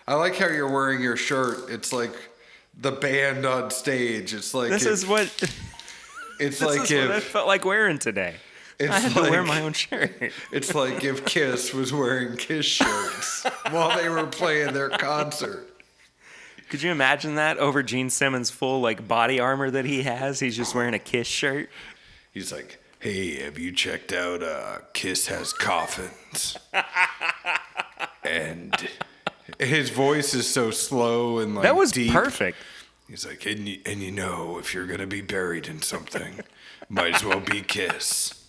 I like how you're wearing your shirt. It's like the band on stage. It's like This is what I felt like wearing today. I had to wear my own shirt. It's like if Kiss was wearing Kiss shirts while they were playing their concert. Could you imagine that over Gene Simmons' full like body armor that he has? He's just wearing a Kiss shirt. He's like, hey, have you checked out Kiss Has Coffins? And his voice is so slow and like that was deep. Perfect. He's like, and you know, if you're going to be buried in something, might as well be Kiss.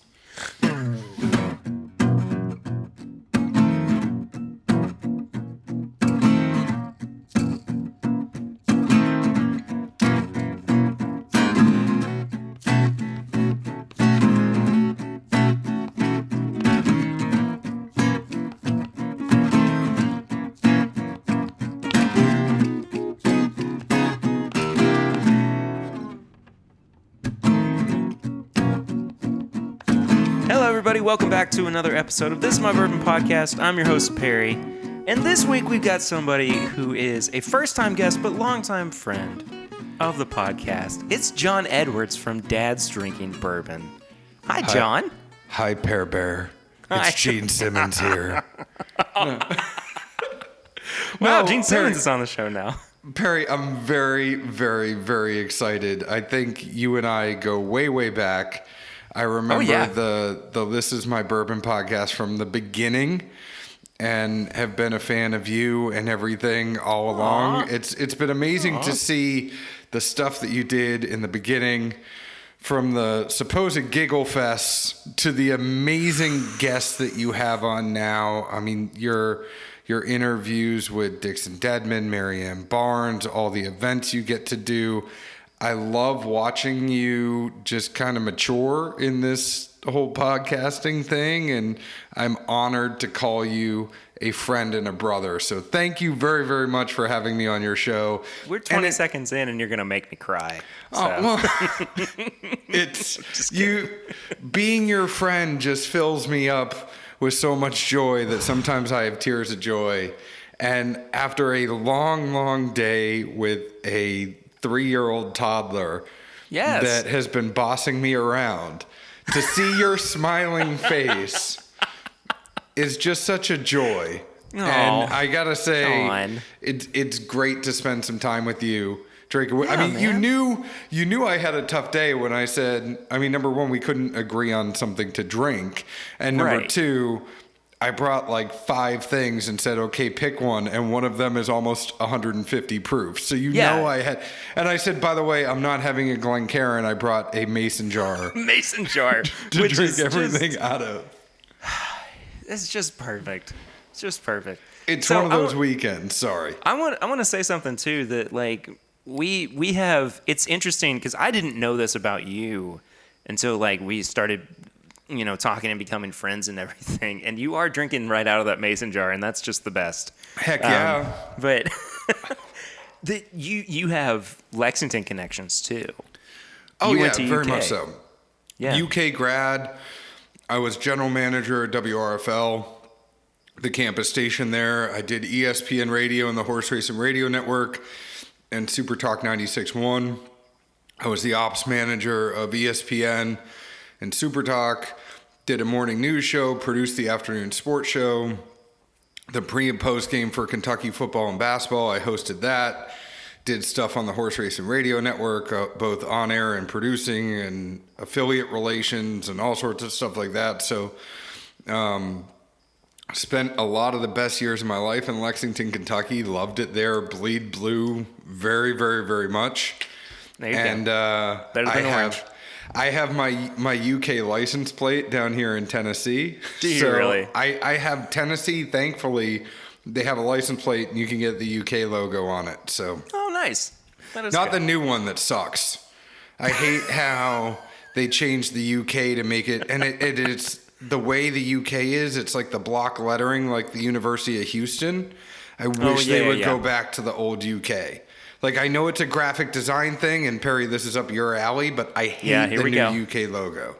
Welcome back to another episode of This Is My Bourbon Podcast. I'm your host, Perry. And this week we've got somebody who is a first-time guest but longtime friend of the podcast. It's John Edwards from Dads Drinking Bourbon. Hi, John. Hi, Pear Bear. It's Gene Simmons here. Wow, Gene Simmons is on the show now. Perry, I'm very, very, very excited. I think you and I go way, way back. I remember the This Is My Bourbon podcast from the beginning and have been a fan of you and everything all along. It's been amazing to see the stuff that you did in the beginning, from the supposed giggle fest to the amazing guests that you have on now. I mean, your interviews with Dixon Dedman, Marianne Barnes, all the events you get to do. I love watching you just kind of mature in this whole podcasting thing, and I'm honored to call you a friend and a brother. So thank you very, very much for having me on your show. We're 20 seconds in, and you're going to make me cry. So. Oh, well, it's you being your friend just fills me up with so much joy that sometimes I have tears of joy. And after a long, long day with a 3-year-old toddler that has been bossing me around, to see your smiling face is just such a joy. And I gotta say, it's great to spend some time with you drinking. Yeah, I mean, man. you knew I had a tough day when I said, I mean, number one, we couldn't agree on something to drink, and number two, I brought like 5 things and said, okay, pick one. And one of them is almost 150 proof. So know I had, and I said, by the way, I'm not having a Glencairn. I brought a mason jar. Mason jar. to drink everything out of. It's just perfect. It's just perfect. It's one of those weekends. Sorry. I want to say something too, that like we have, it's interesting because I didn't know this about you until like we started talking and becoming friends and everything. And you are drinking right out of that mason jar, and that's just the best. Heck yeah. But you have Lexington connections too. Oh, yeah, very much so. Yeah. UK grad. I was general manager at WRFL, the campus station there. I did ESPN radio and the Horse Racing Radio Network and Super Talk 96.1. I was the ops manager of ESPN and Super Talk, did a morning news show, produced the afternoon sports show, the pre and post game for Kentucky football and basketball. I hosted that, did stuff on the Horse Racing Radio Network, both on air and producing and affiliate relations and all sorts of stuff like that. So spent a lot of the best years of my life in Lexington, Kentucky. Loved it there. Bleed blue very, very, very much. There you go. Better than orange. I have my UK license plate down here in Tennessee. Do you really? I have Tennessee. Thankfully, they have a license plate and you can get the UK logo on it. So. Oh, nice. That is not good. The new one that sucks. I hate how they changed the UK to make it, and it's the way the UK is. It's like the block lettering, like the University of Houston. I wish they would go back to the old UK. Like, I know it's a graphic design thing, and Perry, this is up your alley, but I hate the new UK logo.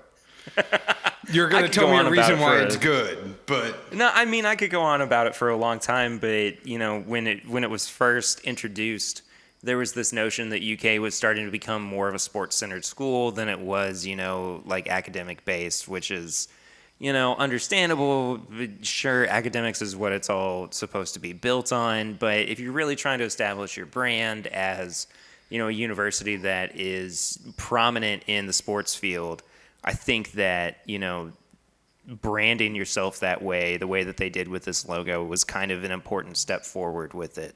You're going to tell me a reason why it's good, but... No, I mean, I could go on about it for a long time, but, you know, when it was first introduced, there was this notion that UK was starting to become more of a sports-centered school than it was, you know, like academic-based, which is, you know, understandable. Sure, academics is what it's all supposed to be built on, but if you're really trying to establish your brand as, you know, a university that is prominent in the sports field, I think that, you know, branding yourself that way, the way that they did with this logo, was kind of an important step forward with it.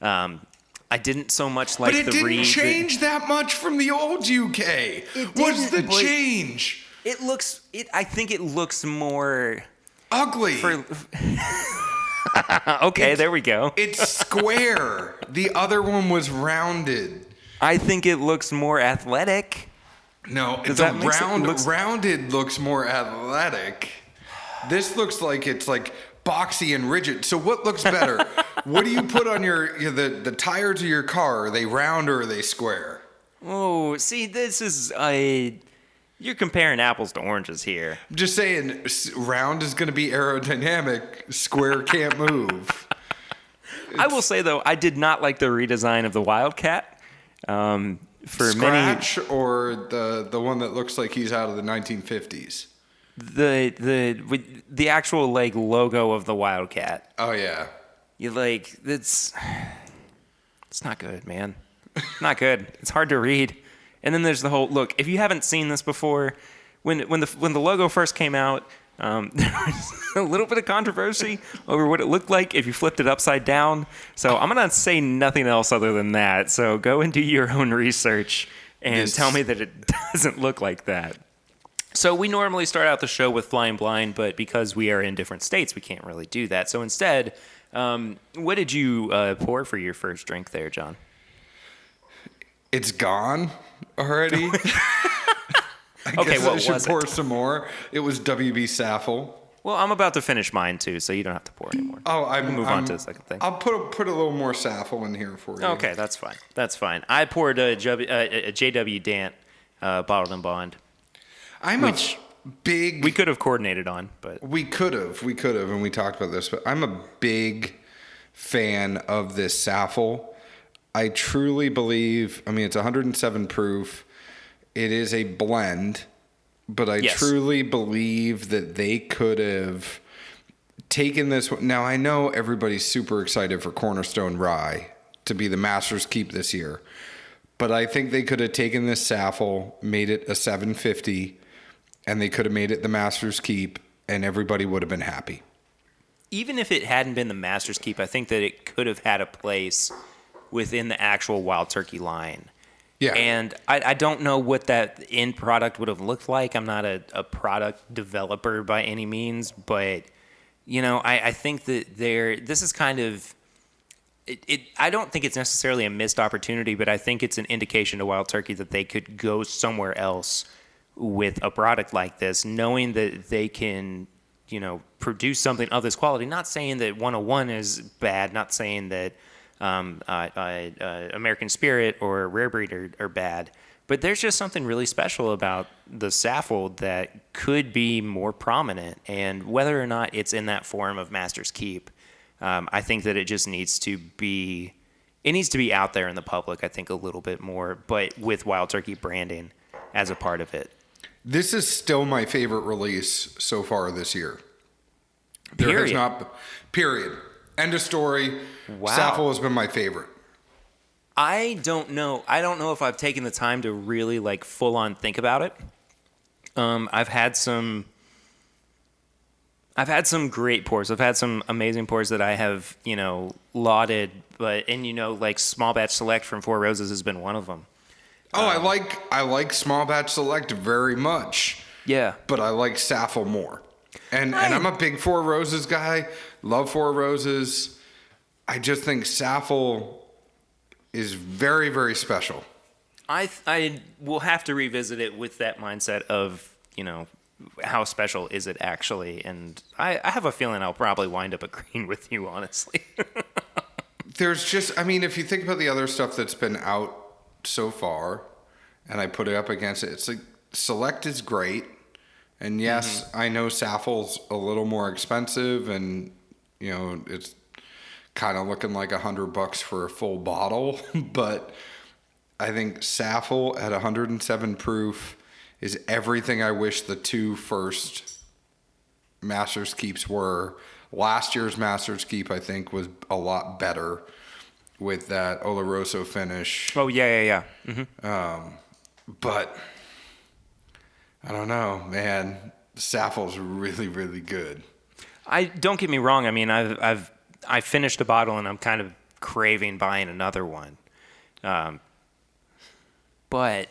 I didn't so much like the read. But it didn't change that much from the old UK. What's the change? I think it looks more... ugly. Okay, there we go. It's square. The other one was rounded. I think it looks more athletic. No, rounded looks more athletic. This looks like it's like boxy and rigid. So what looks better? What do you put on the tires of your car? Are they round or are they square? Oh, see, this is you're comparing apples to oranges here. I'm just saying, round is going to be aerodynamic. Square can't move. I will say though, I did not like the redesign of the Wildcat. For Scratch or the one that looks like he's out of the 1950s? The actual like logo of the Wildcat. Oh yeah. You like it's not good, man. Not good. It's hard to read. And then there's the whole look. If you haven't seen this before, when the logo first came out, there was a little bit of controversy over what it looked like if you flipped it upside down. So I'm going to say nothing else other than that. So go and do your own research and tell me that it doesn't look like that. So we normally start out the show with Flying Blind, but because we are in different states, we can't really do that. So instead, what did you pour for your first drink there, John? It's gone already. Okay, what was pour some more. It was WB Saffel. Well, I'm about to finish mine too, so you don't have to pour anymore. Oh, we'll move on to the second thing. I'll put a little more Saffel in here for you. Okay, that's fine. That's fine. I poured a JW Dant bottled and bond. We could have coordinated on, but we could have, and we talked about this. But I'm a big fan of this Saffel. I truly believe. I mean, it's 107 proof. It is a blend, but I truly believe that they could have taken this. Now, I know everybody's super excited for Cornerstone Rye to be the Masters Keep this year, but I think they could have taken this Saffel, made it a 750, and they could have made it the Masters Keep, and everybody would have been happy. Even if it hadn't been the Masters Keep, I think that it could have had a place within the actual Wild Turkey line. Yeah. And I don't know what that end product would have looked like. I'm not a product developer by any means, but, you know, I think that this is kind of, I don't think it's necessarily a missed opportunity, but I think it's an indication to Wild Turkey that they could go somewhere else with a product like this, knowing that they can, you know, produce something of this quality. Not saying that 101 is bad, not saying that American Spirit or Rare Breed are bad, but there's just something really special about the Saffel that could be more prominent, and whether or not it's in that form of Masters Keep, I think that it just needs to be out there in the public, I think, a little bit more, but with Wild Turkey branding as a part of it. This is still my favorite release so far this year. Period. End of story. Wow. Saffel has been my favorite. I don't know if I've taken the time to really like full on think about it. I've had some great pours. I've had some amazing pours that I have, you know, lauded, and you know, like Small Batch Select from Four Roses has been one of them. Oh, I like Small Batch Select very much. Yeah. But I like Saffel more. And I'm a big Four Roses guy. Love Four Roses. I just think Saffel is very, very special. I will have to revisit it with that mindset of, you know, how special is it actually? And I have a feeling I'll probably wind up agreeing with you, honestly. There's just, I mean, if you think about the other stuff that's been out so far, and I put it up against it, it's like Select is great. And yes, I know Saffel's a little more expensive, and it's kind of looking like $100 for a full bottle. But I think Saffel at 107 proof is everything I wish the two first Master's Keeps were. Last year's Master's Keep, I think, was a lot better with that Oloroso finish. Oh, yeah. But I don't know, man. Saffel's really, really good. Don't get me wrong. I mean, I finished a bottle and I'm kind of craving buying another one. But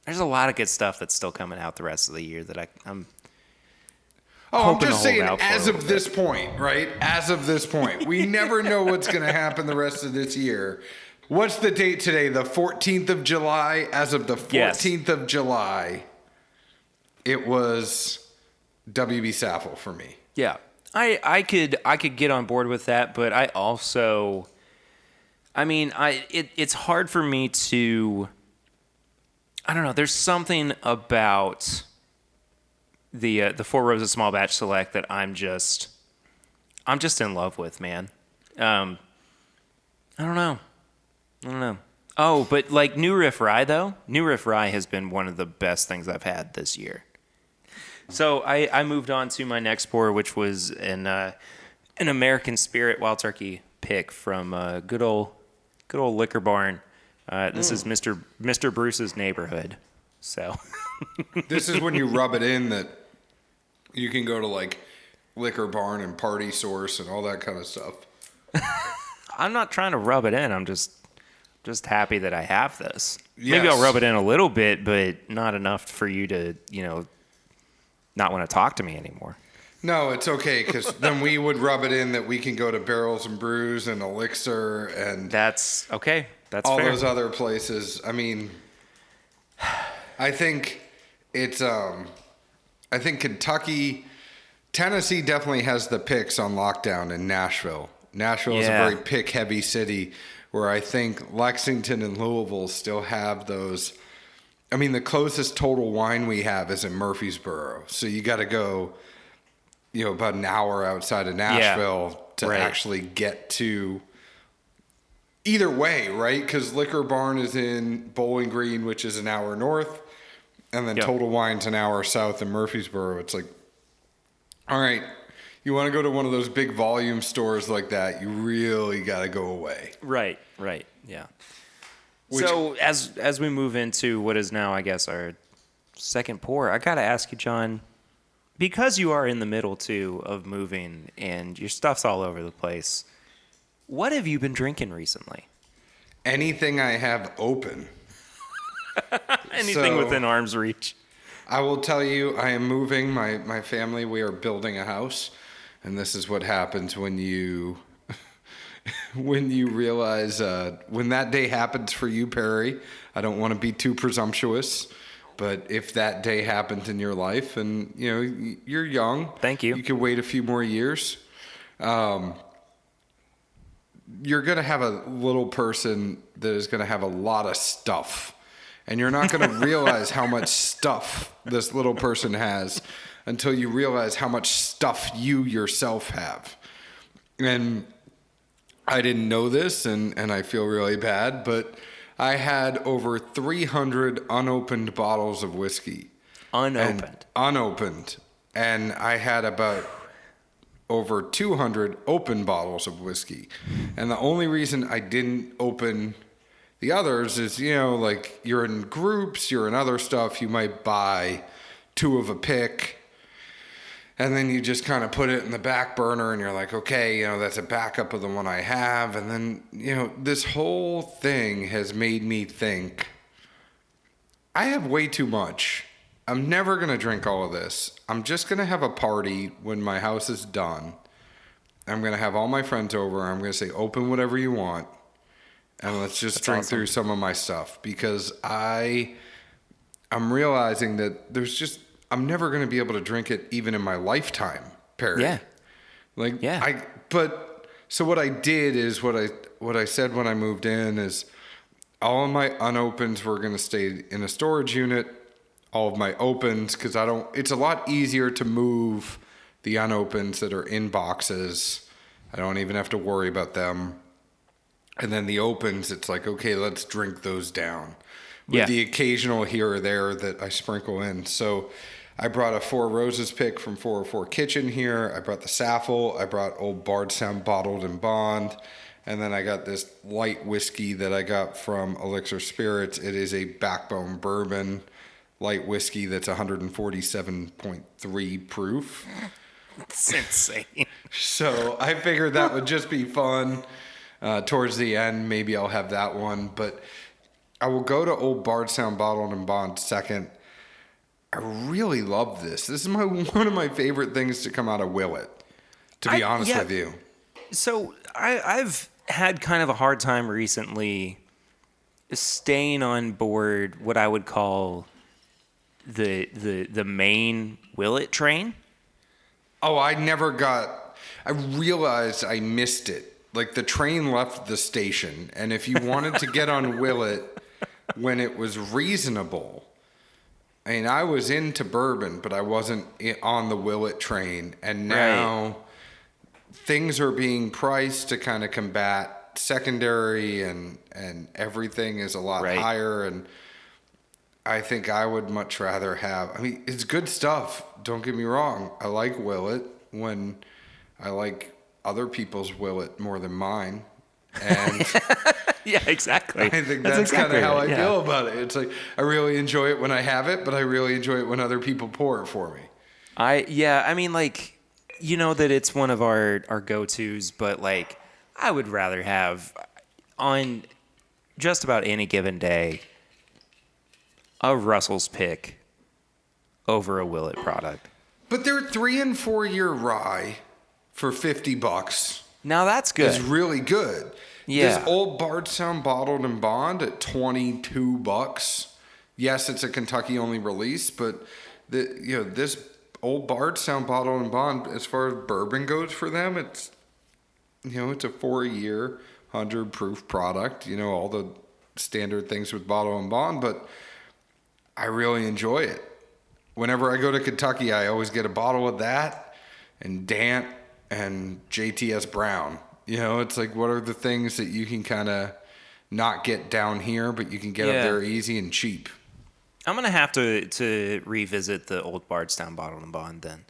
there's a lot of good stuff that's still coming out the rest of the year that I'm I'm just saying, as of this point, right? As of this point, we never know what's going to happen the rest of this year. What's the date today? The 14th of July. As of the 14th of July, it was WB Saffel for me. Yeah. I could get on board with that, but I also, it's hard for me to, I don't know, there's something about the Four Roses Small Batch Select that I'm just in love with, man. I don't know. Oh, but like New Riff Rye though, New Riff Rye has been one of the best things I've had this year. So I moved on to my next pour, which was an American Spirit Wild Turkey pick from good old Liquor Barn. This is Mr. Bruce's Neighborhood. So this is when you rub it in that you can go to like Liquor Barn and Party Source and all that kind of stuff. I'm not trying to rub it in. I'm just happy that I have this. Yes. Maybe I'll rub it in a little bit, but not enough for you to, not want to talk to me anymore. No, it's okay, because then we would rub it in that we can go to Barrels and Brews and Elixir and that's okay. That's all fair. those other places. I mean, I think it's I think Kentucky, Tennessee definitely has the picks on lockdown in Nashville. Nashville is a very pick heavy city, where I think Lexington and Louisville still have those. I mean, the closest Total Wine we have is in Murfreesboro. So you got to go, about an hour outside of Nashville to actually get to either way, right? Because Liquor Barn is in Bowling Green, which is an hour north. And then Total Wine's an hour south in Murfreesboro. It's like, all right, you want to go to one of those big volume stores like that, you really got to go away. Right, yeah. So as we move into what is now, I guess, our second pour, I got to ask you, John, because you are in the middle, too, of moving and your stuff's all over the place, what have you been drinking recently? Anything I have open. Anything within arm's reach. I will tell you, I am moving. My family, we are building a house. And this is what happens when you... when you realize, when that day happens for you, Perry, I don't want to be too presumptuous, but if that day happens in your life and, you're young. Thank you. You can wait a few more years. You're going to have a little person that is going to have a lot of stuff. And you're not going to realize how much stuff this little person has until you realize how much stuff you yourself have. And I didn't know this, and I feel really bad, but I had over 300 unopened bottles of whiskey. Unopened. And I had about over 200 open bottles of whiskey. And the only reason I didn't open the others is, like you're in groups, you're in other stuff, you might buy 2 of a pick. And then you just kind of put it in the back burner and you're like, okay, that's a backup of the one I have. And then, this whole thing has made me think, I have way too much. I'm never going to drink all of this. I'm just going to have a party when my house is done. I'm going to have all my friends over. I'm going to say, open whatever you want. And let's just drink through some of my stuff. Because I'm realizing that I'm never going to be able to drink it even in my lifetime, Perry. Yeah. So what I did is what I said when I moved in is all of my unopens were going to stay in a storage unit. all of my opens because it's a lot easier to move the unopens that are in boxes. I don't even have to worry about them. And then the opens, it's like, okay, let's drink those down. With the occasional here or there that I sprinkle in. So I brought a Four Roses pick from 404 Kitchen here. I brought the Saffel. I brought Old Bardstown Bottled and Bond. And then I got this light whiskey that I got from Elixir Spirits. It is a Backbone Bourbon light whiskey that's 147.3 proof. It's insane. So I figured that would just be fun. Towards the end, maybe I'll have that one. But I will go to Old Bardstown Bottled and Bond second. I really love this. This is one of my favorite things to come out of Willet, to be honest with you. So I've had kind of a hard time recently staying on board what I would call the main Willet train. Oh, I realized I missed it. Like, the train left the station, and if you wanted to get on Willet when it was reasonable, I mean, I was into bourbon, but I wasn't on the Willet train, and now things are being priced to kind of combat secondary, and everything is a lot higher, and I think I would much rather have... I mean, it's good stuff, don't get me wrong. I like Willet when I like other people's Willet more than mine. And yeah, exactly. I think that's exactly kind of how I feel about it. It's like, I really enjoy it when I have it, but I really enjoy it when other people pour it for me. I mean, like, you know that it's one of our go-tos, but like, I would rather have on just about any given day a Russell's Pick over a Willet product. But their 3 and 4 year rye for $50. Now that's good. It's really good. Yeah. This Old Bardstown Bottled and Bond at $22. Yes, it's a Kentucky only release, but this Old Bardstown Bottled and Bond, as far as bourbon goes for them, it's a 4-year 100 proof product. All the standard things with Bottle and Bond, but I really enjoy it. Whenever I go to Kentucky, I always get a bottle of that and Dant and JTS Brown. It's like, what are the things that you can kind of not get down here, but you can get up there easy and cheap? I'm going to have to revisit the Old Bardstown Bottled and Bond then.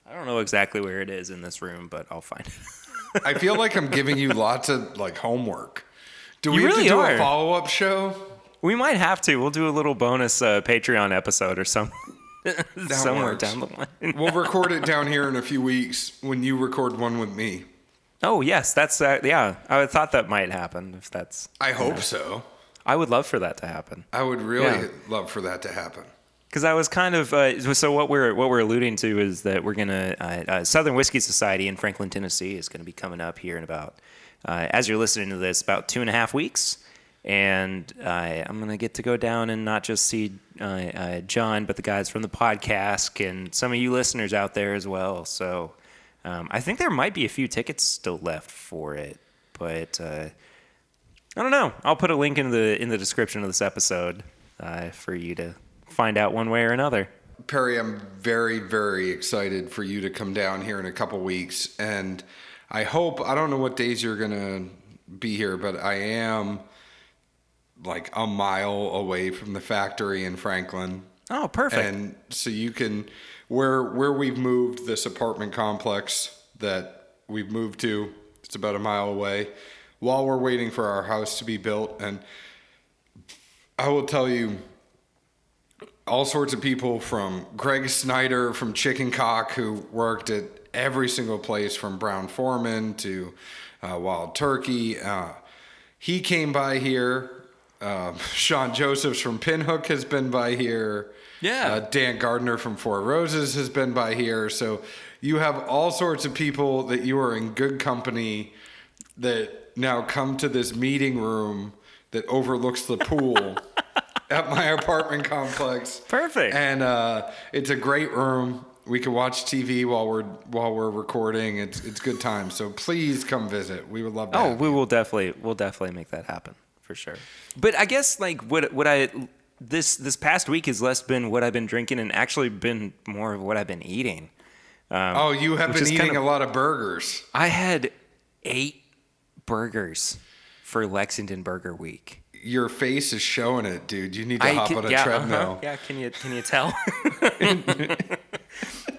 I don't know exactly where it is in this room, but I'll find it. I feel like I'm giving you lots of like homework. Do we You have really to do are. a follow-up show? We might have to. We'll do a little bonus Patreon episode or something. Somewhere works. down the line. We'll record it down here in a few weeks when you record one with me. Oh, yes. That's, I thought that might happen if that's... I hope so. I would love for that to happen. I would really love for that to happen. Because I was kind of... so what we're alluding to is that we're going to... Southern Whiskey Society in Franklin, Tennessee is going to be coming up here in about... as you're listening to this, about 2.5 weeks. And I'm going to get to go down and not just see John, but the guys from the podcast and some of you listeners out there as well. So I think there might be a few tickets still left for it. But I don't know. I'll put a link in the description of this episode for you to find out one way or another. Perry, I'm very, very excited for you to come down here in a couple weeks. And I don't know what days you're going to be here, but I am... like a mile away from the factory in Franklin. Oh, perfect. And so you can, where we've moved this apartment complex that we've moved to, it's about a mile away, while we're waiting for our house to be built. And I will tell you, all sorts of people from Greg Snyder from Chicken Cock, who worked at every single place from Brown Foreman to Wild Turkey. He came by here. Sean Josephs from Pinhook has been by here. Yeah. Dan Gardner from Four Roses has been by here. So you have all sorts of people that you are in good company that now come to this meeting room that overlooks the pool at my apartment complex. Perfect. And it's a great room. We can watch TV while we're recording. It's good time. So please come visit. We would love to. We'll definitely make that happen for sure. But I guess like what I this past week has less been what I've been drinking and actually been more of what I've been eating. You have been eating a lot of burgers. I had 8 burgers for Lexington Burger Week. Your face is showing it, dude. You need to hop on a treadmill. Yeah, can you tell?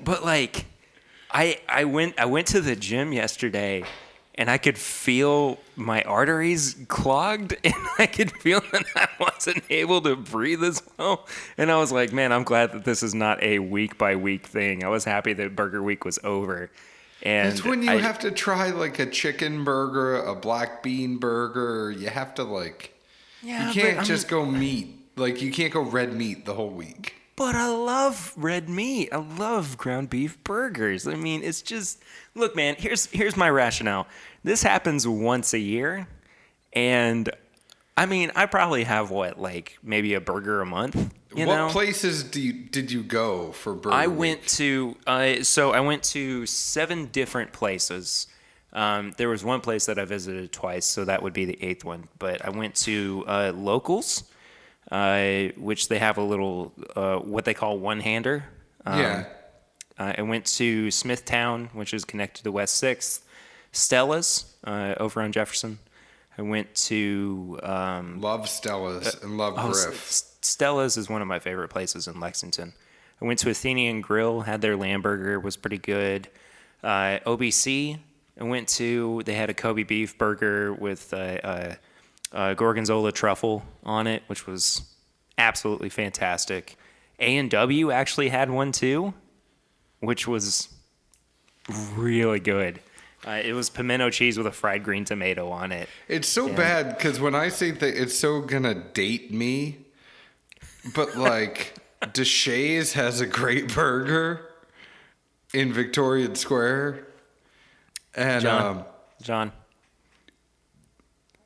But like, I went to the gym yesterday, and I could feel my arteries clogged, and I could feel that I wasn't able to breathe as well. And I was like, man, I'm glad that this is not a week-by-week thing. I was happy that Burger Week was over. And it's when you have to try like a chicken burger, a black bean burger. You have to like, you can't just go meat. Like you can't go red meat the whole week. But I love red meat. I love ground beef burgers. I mean, it's just, look, man, here's my rationale. This happens once a year. And I mean, I probably have like maybe a burger a month. What places did you go for burger I week? went to, I went to 7 different places. There was one place that I visited twice, so that would be the 8th one. But I went to Locals. Which they have a little, what they call one-hander. I went to Smithtown, which is connected to West 6th. Stella's, over on Jefferson. I went to... love Stella's and love Griff. Stella's is one of my favorite places in Lexington. I went to Athenian Grill, had their lamb burger, was pretty good. OBC, I went to, they had a Kobe beef burger with... gorgonzola truffle on it, which was absolutely fantastic. A&W actually had one too, which was really good. It was pimento cheese with a fried green tomato on it. It's so bad because when I say that, it's so gonna date me, but like Deshays has a great burger in Victoria Square, and John.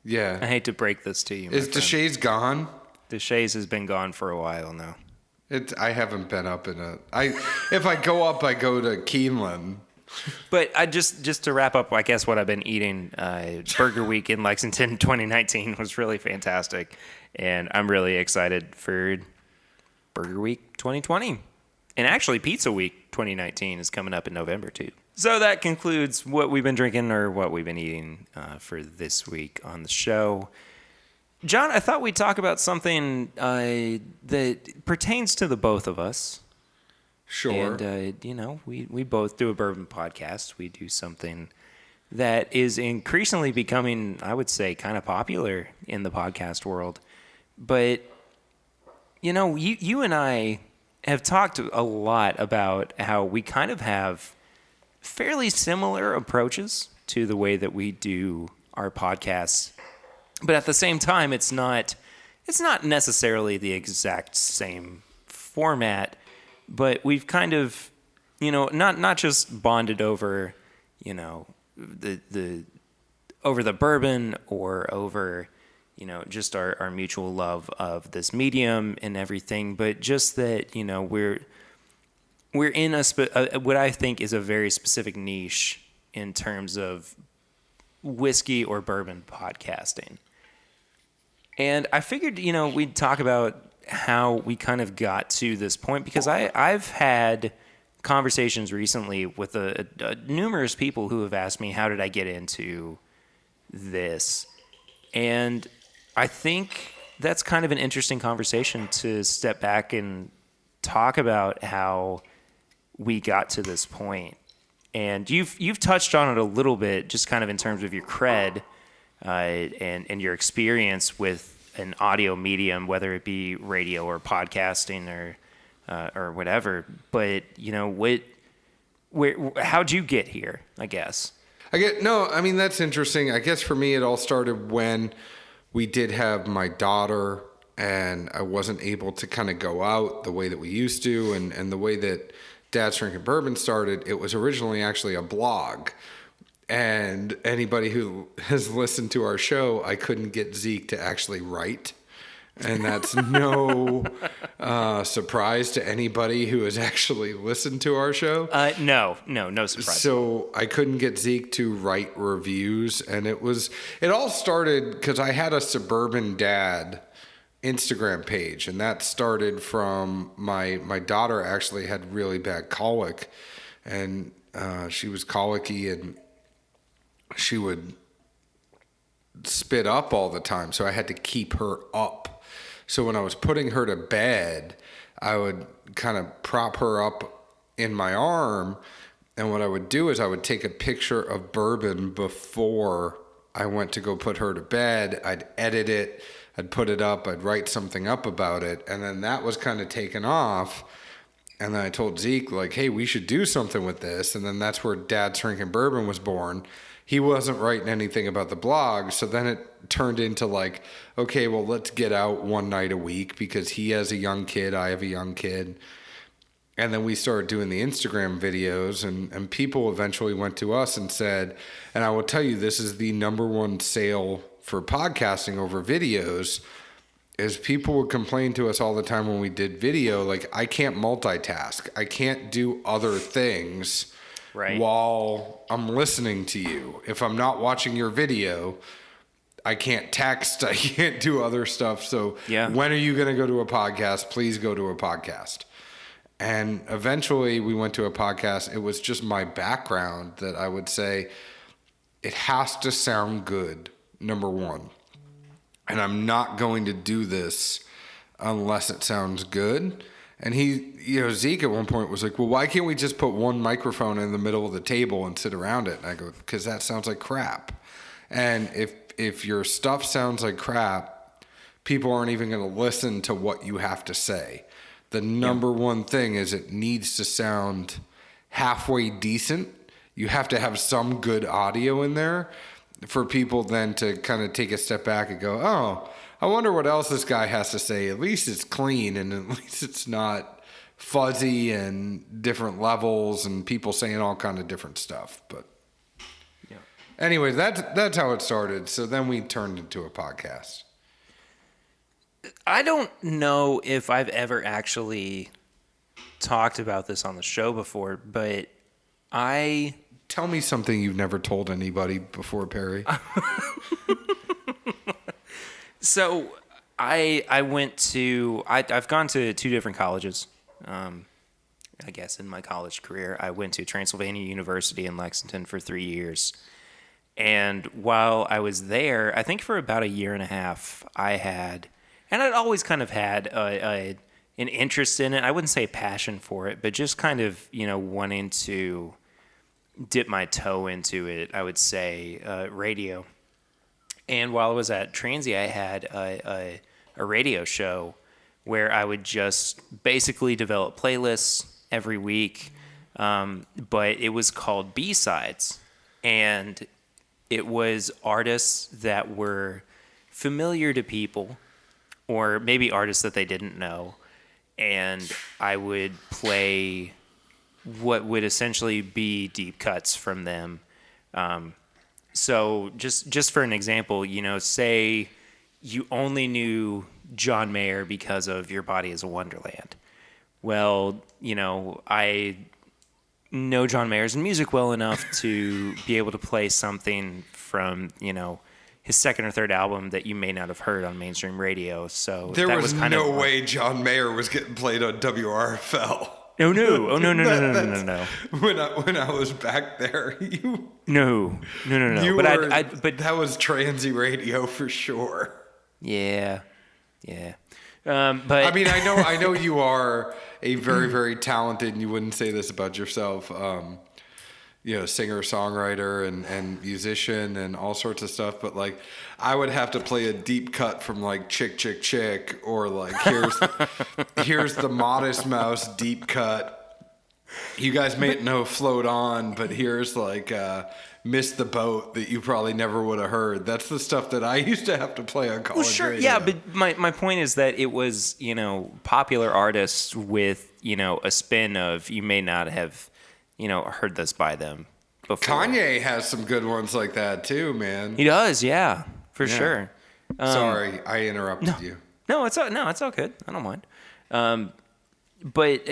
Yeah. I hate to break this to you. Is Deshays gone? Deshays has been gone for a while now. I haven't been up in if I go up, I go to Keeneland. But I just to wrap up, I guess what I've been eating, Burger Week in Lexington 2019 was really fantastic. And I'm really excited for Burger Week 2020. And actually Pizza Week 2019 is coming up in November too. So that concludes what we've been drinking or what we've been eating for this week on the show. John, I thought we'd talk about something that pertains to the both of us. Sure. And, we both do a bourbon podcast. We do something that is increasingly becoming, I would say, kind of popular in the podcast world. But, you and I have talked a lot about how we kind of have fairly similar approaches to the way that we do our podcasts, but at the same time, it's not necessarily the exact same format, but we've kind of, not just bonded over, over the bourbon or over, just our mutual love of this medium and everything, but just that, we're in what I think is a very specific niche in terms of whiskey or bourbon podcasting. And I figured, we'd talk about how we kind of got to this point because I've had conversations recently with numerous people who have asked me, how did I get into this? And I think that's kind of an interesting conversation to step back and talk about how we got to this point. And you've touched on it a little bit, just kind of in terms of your cred and your experience with an audio medium, whether it be radio or podcasting or whatever. But how'd you get here? I guess. That's interesting. I guess for me, it all started when we did have my daughter, and I wasn't able to kind of go out the way that we used to, and the way that Dads Drinking Bourbon started, it was originally actually a blog. And anybody who has listened to our show, I couldn't get Zeke to actually write. And that's no surprise to anybody who has actually listened to our show. No surprise. So I couldn't get Zeke to write reviews. And it all started because I had a suburban dad Instagram page, and that started from my daughter actually had really bad colic, and she was colicky, and she would spit up all the time, so I had to keep her up. So when I was putting her to bed, I would kind of prop her up in my arm, and what I would do is I would take a picture of bourbon before I went to go put her to bed. I'd edit it, I'd put it up, I'd write something up about it, and then that was kind of taken off. And then I told Zeke, like, hey, we should do something with this. And then that's where Dads Drinking Bourbon was born. He wasn't writing anything about the blog, so then it turned into like, okay, well, let's get out one night a week because he has a young kid, I have a young kid. And then we started doing the Instagram videos, and people eventually went to us and said, and I will tell you, this is the number one sale for podcasting over videos, is people would complain to us all the time when we did video, like, I can't multitask. I can't do other things while I'm listening to you. If I'm not watching your video, I can't text. I can't do other stuff. So when are you going to go to a podcast? Please go to a podcast. And eventually we went to a podcast. It was just my background that I would say it has to sound good, number one. And I'm not going to do this unless it sounds good. And Zeke at one point was like, well, why can't we just put one microphone in the middle of the table and sit around it? And I go, because that sounds like crap. And if your stuff sounds like crap, people aren't even going to listen to what you have to say. The number one thing is it needs to sound halfway decent. You have to have some good audio in there for people then to kind of take a step back and go, oh, I wonder what else this guy has to say. At least it's clean, and at least it's not fuzzy and different levels and people saying all kind of different stuff. But anyway, that's how it started. So then we turned into a podcast. I don't know if I've ever actually talked about this on the show before, but Tell me something you've never told anybody before, Perry. So I've gone to two different colleges. I guess in my college career, I went to Transylvania University in Lexington for 3 years. And while I was there, I think for about a year and a half, I'd always kind of had an interest in it. I wouldn't say a passion for it, but just kind of, wanting to dip my toe into it, I would say, radio. And while I was at Transy, I had a radio show where I would just basically develop playlists every week, but it was called B-Sides. And it was artists that were familiar to people, or maybe artists that they didn't know, and I would play what would essentially be deep cuts from them. So just for an example, say you only knew John Mayer because of Your Body is a Wonderland. Well, I know John Mayer's music well enough to be able to play something from, his second or third album that you may not have heard on mainstream radio. So there was no way John Mayer was getting played on WRFL. No. Oh, no. When I was back there, No. But that was transy radio for sure. Yeah. But I mean, I know you are a very, very talented, and you wouldn't say this about yourself, singer, songwriter, and musician, and all sorts of stuff. But like, I would have to play a deep cut from like Chick Chick Chick, or like here's the Modest Mouse deep cut. You guys may know Float On, but here's like Miss the Boat that you probably never would have heard. That's the stuff that I used to have to play on college radio. Yeah, but my point is that it was, popular artists with, a spin of you may not have, heard this by them before. Kanye has some good ones like that too, man. He does, yeah, for sure. Sorry, I interrupted you. No, it's all good. I don't mind. But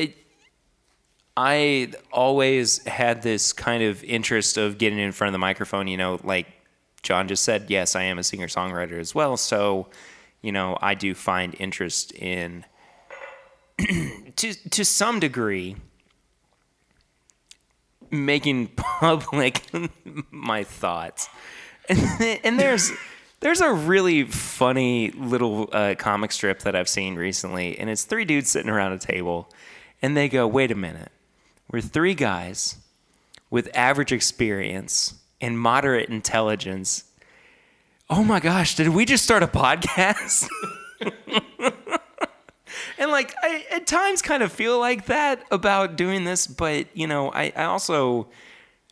I always had this kind of interest of getting in front of the microphone, like John just said, yes, I am a singer-songwriter as well. So, I do find interest in, to some degree, making public my thoughts. And there's a really funny little comic strip that I've seen recently, and it's three dudes sitting around a table, and they go, wait a minute, we're three guys with average experience and moderate intelligence. Oh my gosh, did we just start a podcast? And I at times kind of feel like that about doing this, but I also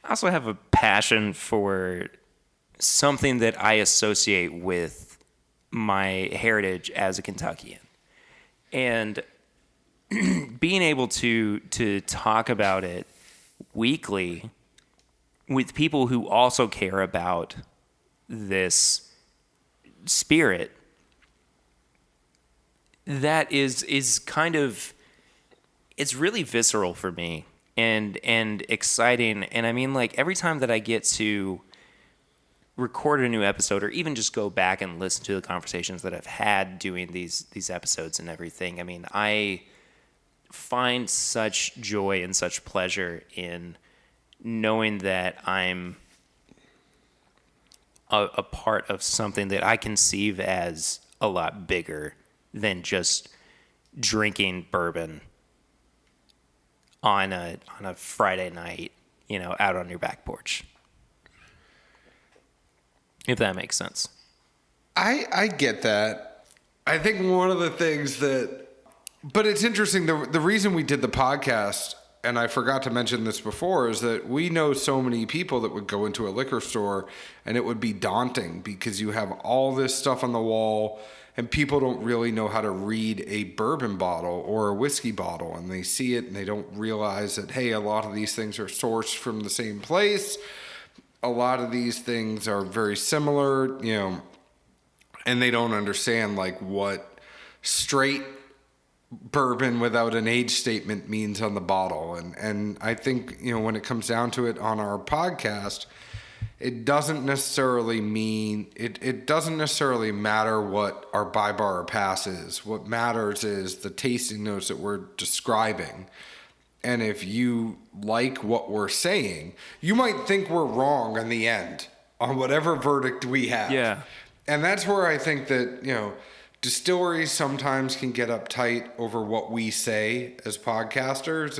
have a passion for something that I associate with my heritage as a Kentuckian. And being able to talk about it weekly with people who also care about this spirit, that is kind of, it's really visceral for me and exciting. And I mean, every time that I get to record a new episode, or even just go back and listen to the conversations that I've had doing these episodes and everything, I mean, I find such joy and such pleasure in knowing that I'm a part of something that I conceive as a lot bigger than just drinking bourbon on a Friday night, out on your back porch. If that makes sense. I get that. I think one of the things but it's interesting, the reason we did the podcast, and I forgot to mention this before, is that we know so many people that would go into a liquor store and it would be daunting because you have all this stuff on the wall and people don't really know how to read a bourbon bottle or a whiskey bottle, and they see it and they don't realize that, hey, a lot of these things are sourced from the same place. A lot of these things are very similar, and they don't understand what straight bourbon without an age statement means on the bottle. And I think, when it comes down to it on our podcast, it doesn't necessarily mean, it doesn't necessarily matter what our buy, bar, or pass is. What matters is the tasting notes that we're describing. And if you like what we're saying, you might think we're wrong in the end on whatever verdict we have. Yeah. And that's where I think that, distilleries sometimes can get uptight over what we say as podcasters,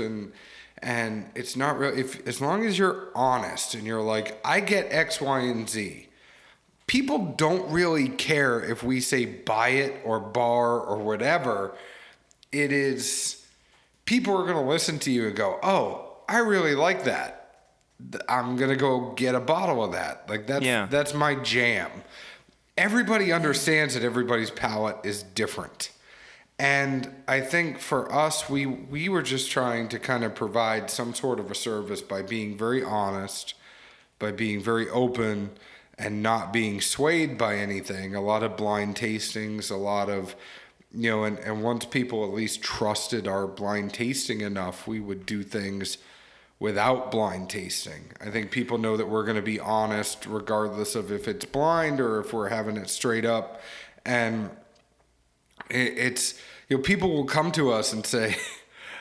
and it's not real. As long as you're honest and you're like, I get X, Y, and Z, people don't really care if we say buy it or bar or whatever. It is, people are going to listen to you and go, oh, I really like that. I'm going to go get a bottle of that. That's my jam. Everybody understands that everybody's palate is different. And I think for us, we were just trying to kind of provide some sort of a service by being very honest, by being very open, and not being swayed by anything. A lot of blind tastings, a lot of, and once people at least trusted our blind tasting enough, we would do things without blind tasting. I think people know that we're going to be honest regardless of if it's blind or if we're having it straight up. And it's, people will come to us and say,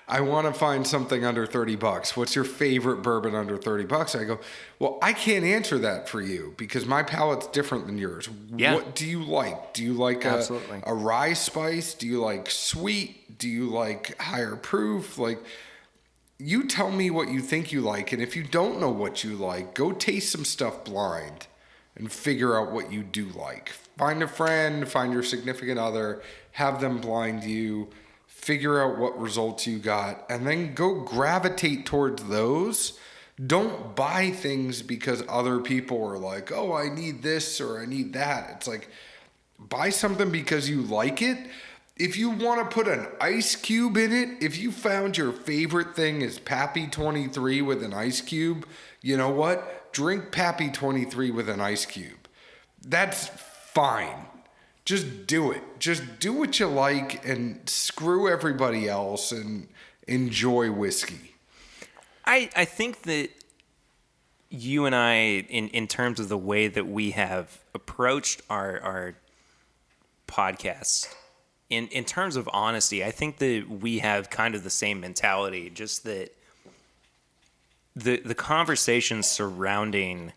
I want to find something under $30. What's your favorite bourbon under $30? I go, well, I can't answer that for you because my palate's different than yours. Yeah. What do you like? Do you like a rye spice? Do you like sweet? Do you like higher proof? You tell me what you think you like, and if you don't know what you like, go taste some stuff blind and figure out what you do like. Find a friend, find your significant other, have them blind you, figure out what results you got, and then go gravitate towards those. Don't buy things because other people are like, oh, I need this or I need that. It's like, buy something because you like it. If you want to put an ice cube in it, if you found your favorite thing is Pappy 23 with an ice cube, you know what? Drink Pappy 23 with an ice cube. That's fine. Just do it. Just do what you like and screw everybody else and enjoy whiskey. I think that you and I, in terms of the way that we have approached our podcasts, in terms of honesty, I think that we have kind of the same mentality, just that the conversations surrounding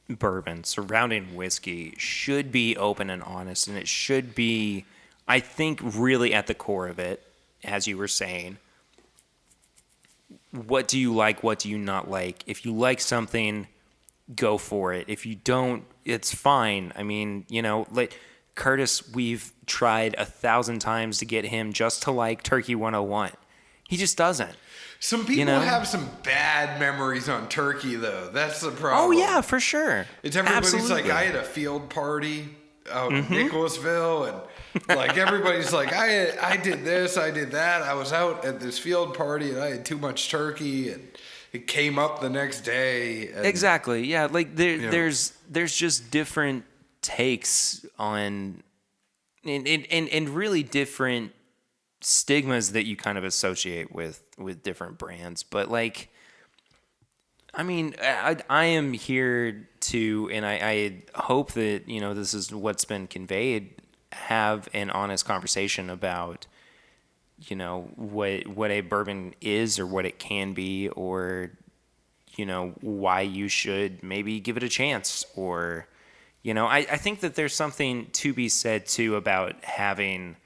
bourbon, surrounding whiskey, should be open and honest, and it should be, I think, really at the core of it, as you were saying, what do you like, what do you not like? If you like something, go for it. If you don't, it's fine. I mean, like Curtis, we've tried 1,000 times to get him just to like Turkey 101. He just doesn't. Some people have some bad memories on turkey, though. That's the problem. Oh, yeah, for sure. It's everybody's like, I had a field party out in Nicholasville, and like everybody's like, I did this, I did that. I was out at this field party, and I had too much turkey, and it came up the next day. And, exactly, yeah. Like there's just different takes on, and really different stigmas that you kind of associate with different brands. But like, I mean, I am here to, and I hope that, this is what's been conveyed, have an honest conversation about, what a bourbon is or what it can be, or, why you should maybe give it a chance, or, I think that there's something to be said too about having,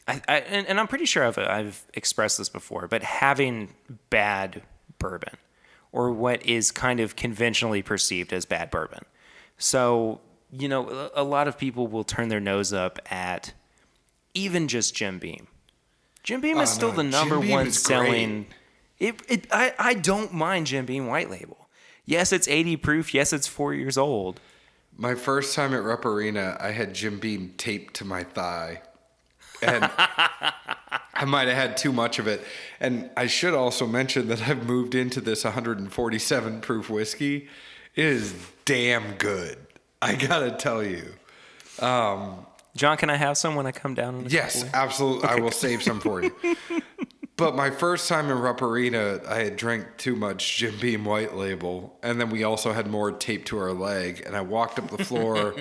and I'm pretty sure I've expressed this before, but having bad bourbon, or what is kind of conventionally perceived as bad bourbon. So, a lot of people will turn their nose up at even just Jim Beam. Jim Beam is still the number one selling. I don't mind Jim Beam White Label. Yes, it's 80 proof. Yes, it's 4 years old. My first time at Rep Arena, I had Jim Beam taped to my thigh. And I might have had too much of it. And I should also mention that I've moved into this 147 proof whiskey. It is damn good. I gotta tell you. John, can I have some when I come down? Yes, absolutely. Okay. I will save some for you. But my first time in Rep Arena, I had drank too much Jim Beam White Label. And then we also had more taped to our leg. And I walked up the floor,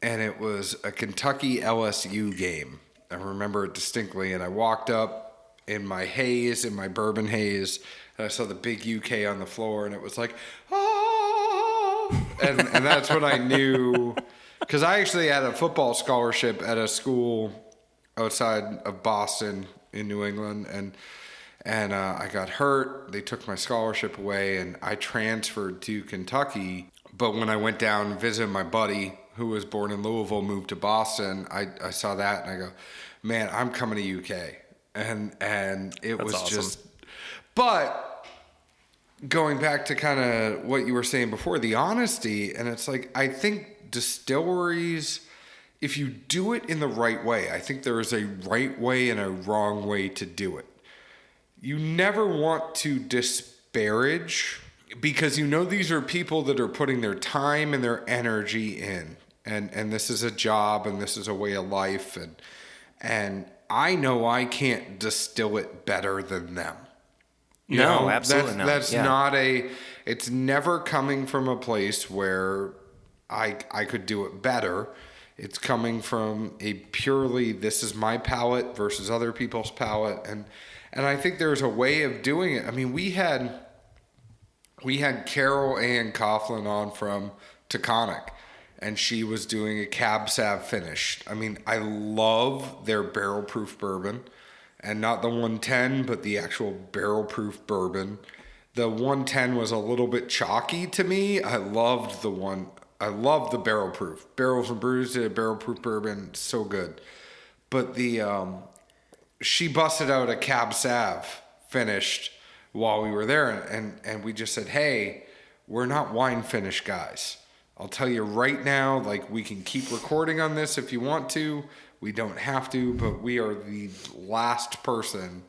and it was a Kentucky LSU game. I remember it distinctly, and I walked up in my haze, in my bourbon haze, and I saw the big UK on the floor, and it was like, ah! And that's when I knew, because I actually had a football scholarship at a school outside of Boston in New England, and I got hurt. They took my scholarship away, and I transferred to Kentucky. But when I went down and visited my buddy, who was born in Louisville, moved to Boston, I saw that and I go, man, I'm coming to UK. And it was awesome. Just, but going back to kind of what you were saying before, the honesty, and it's like, I think distilleries, if you do it in the right way, I think there is a right way and a wrong way to do it. You never want to disparage, because these are people that are putting their time and their energy in. And this is a job, and this is a way of life, and I know I can't distill it better than them. No, absolutely not. That's not it's never coming from a place where I could do it better. It's coming from a purely, this is my palate versus other people's palate, and I think there's a way of doing it. I mean, we had Carol Ann Coughlin on from Taconic, and she was doing a Cab Sav finish. I mean, I love their barrel proof bourbon, and not the 110, but the actual barrel proof bourbon. The 110 was a little bit chalky to me. I loved the barrel proof. Barrels and Brews did a barrel proof bourbon, so good. But she busted out a Cab Sav finished while we were there, and we just said, hey, we're not wine finish guys. I'll tell you right now, like, we can keep recording on this if you want to. We don't have to, but we are the last person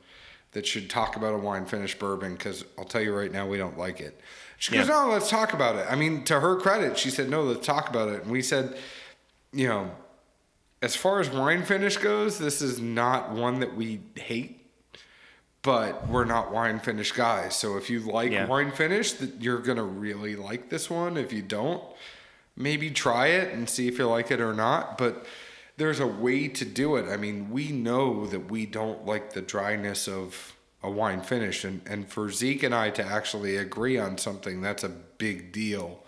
that should talk about a wine finish bourbon, because I'll tell you right now, we don't like it. She goes, no, let's talk about it. I mean, to her credit, she said, no, let's talk about it. And we said, as far as wine finish goes, this is not one that we hate. But we're not wine finish guys. So if you like wine finish, you're going to really like this one. If you don't, maybe try it and see if you like it or not. But there's a way to do it. I mean, we know that we don't like the dryness of a wine finish. And for Zeke and I to actually agree on something, that's a big deal.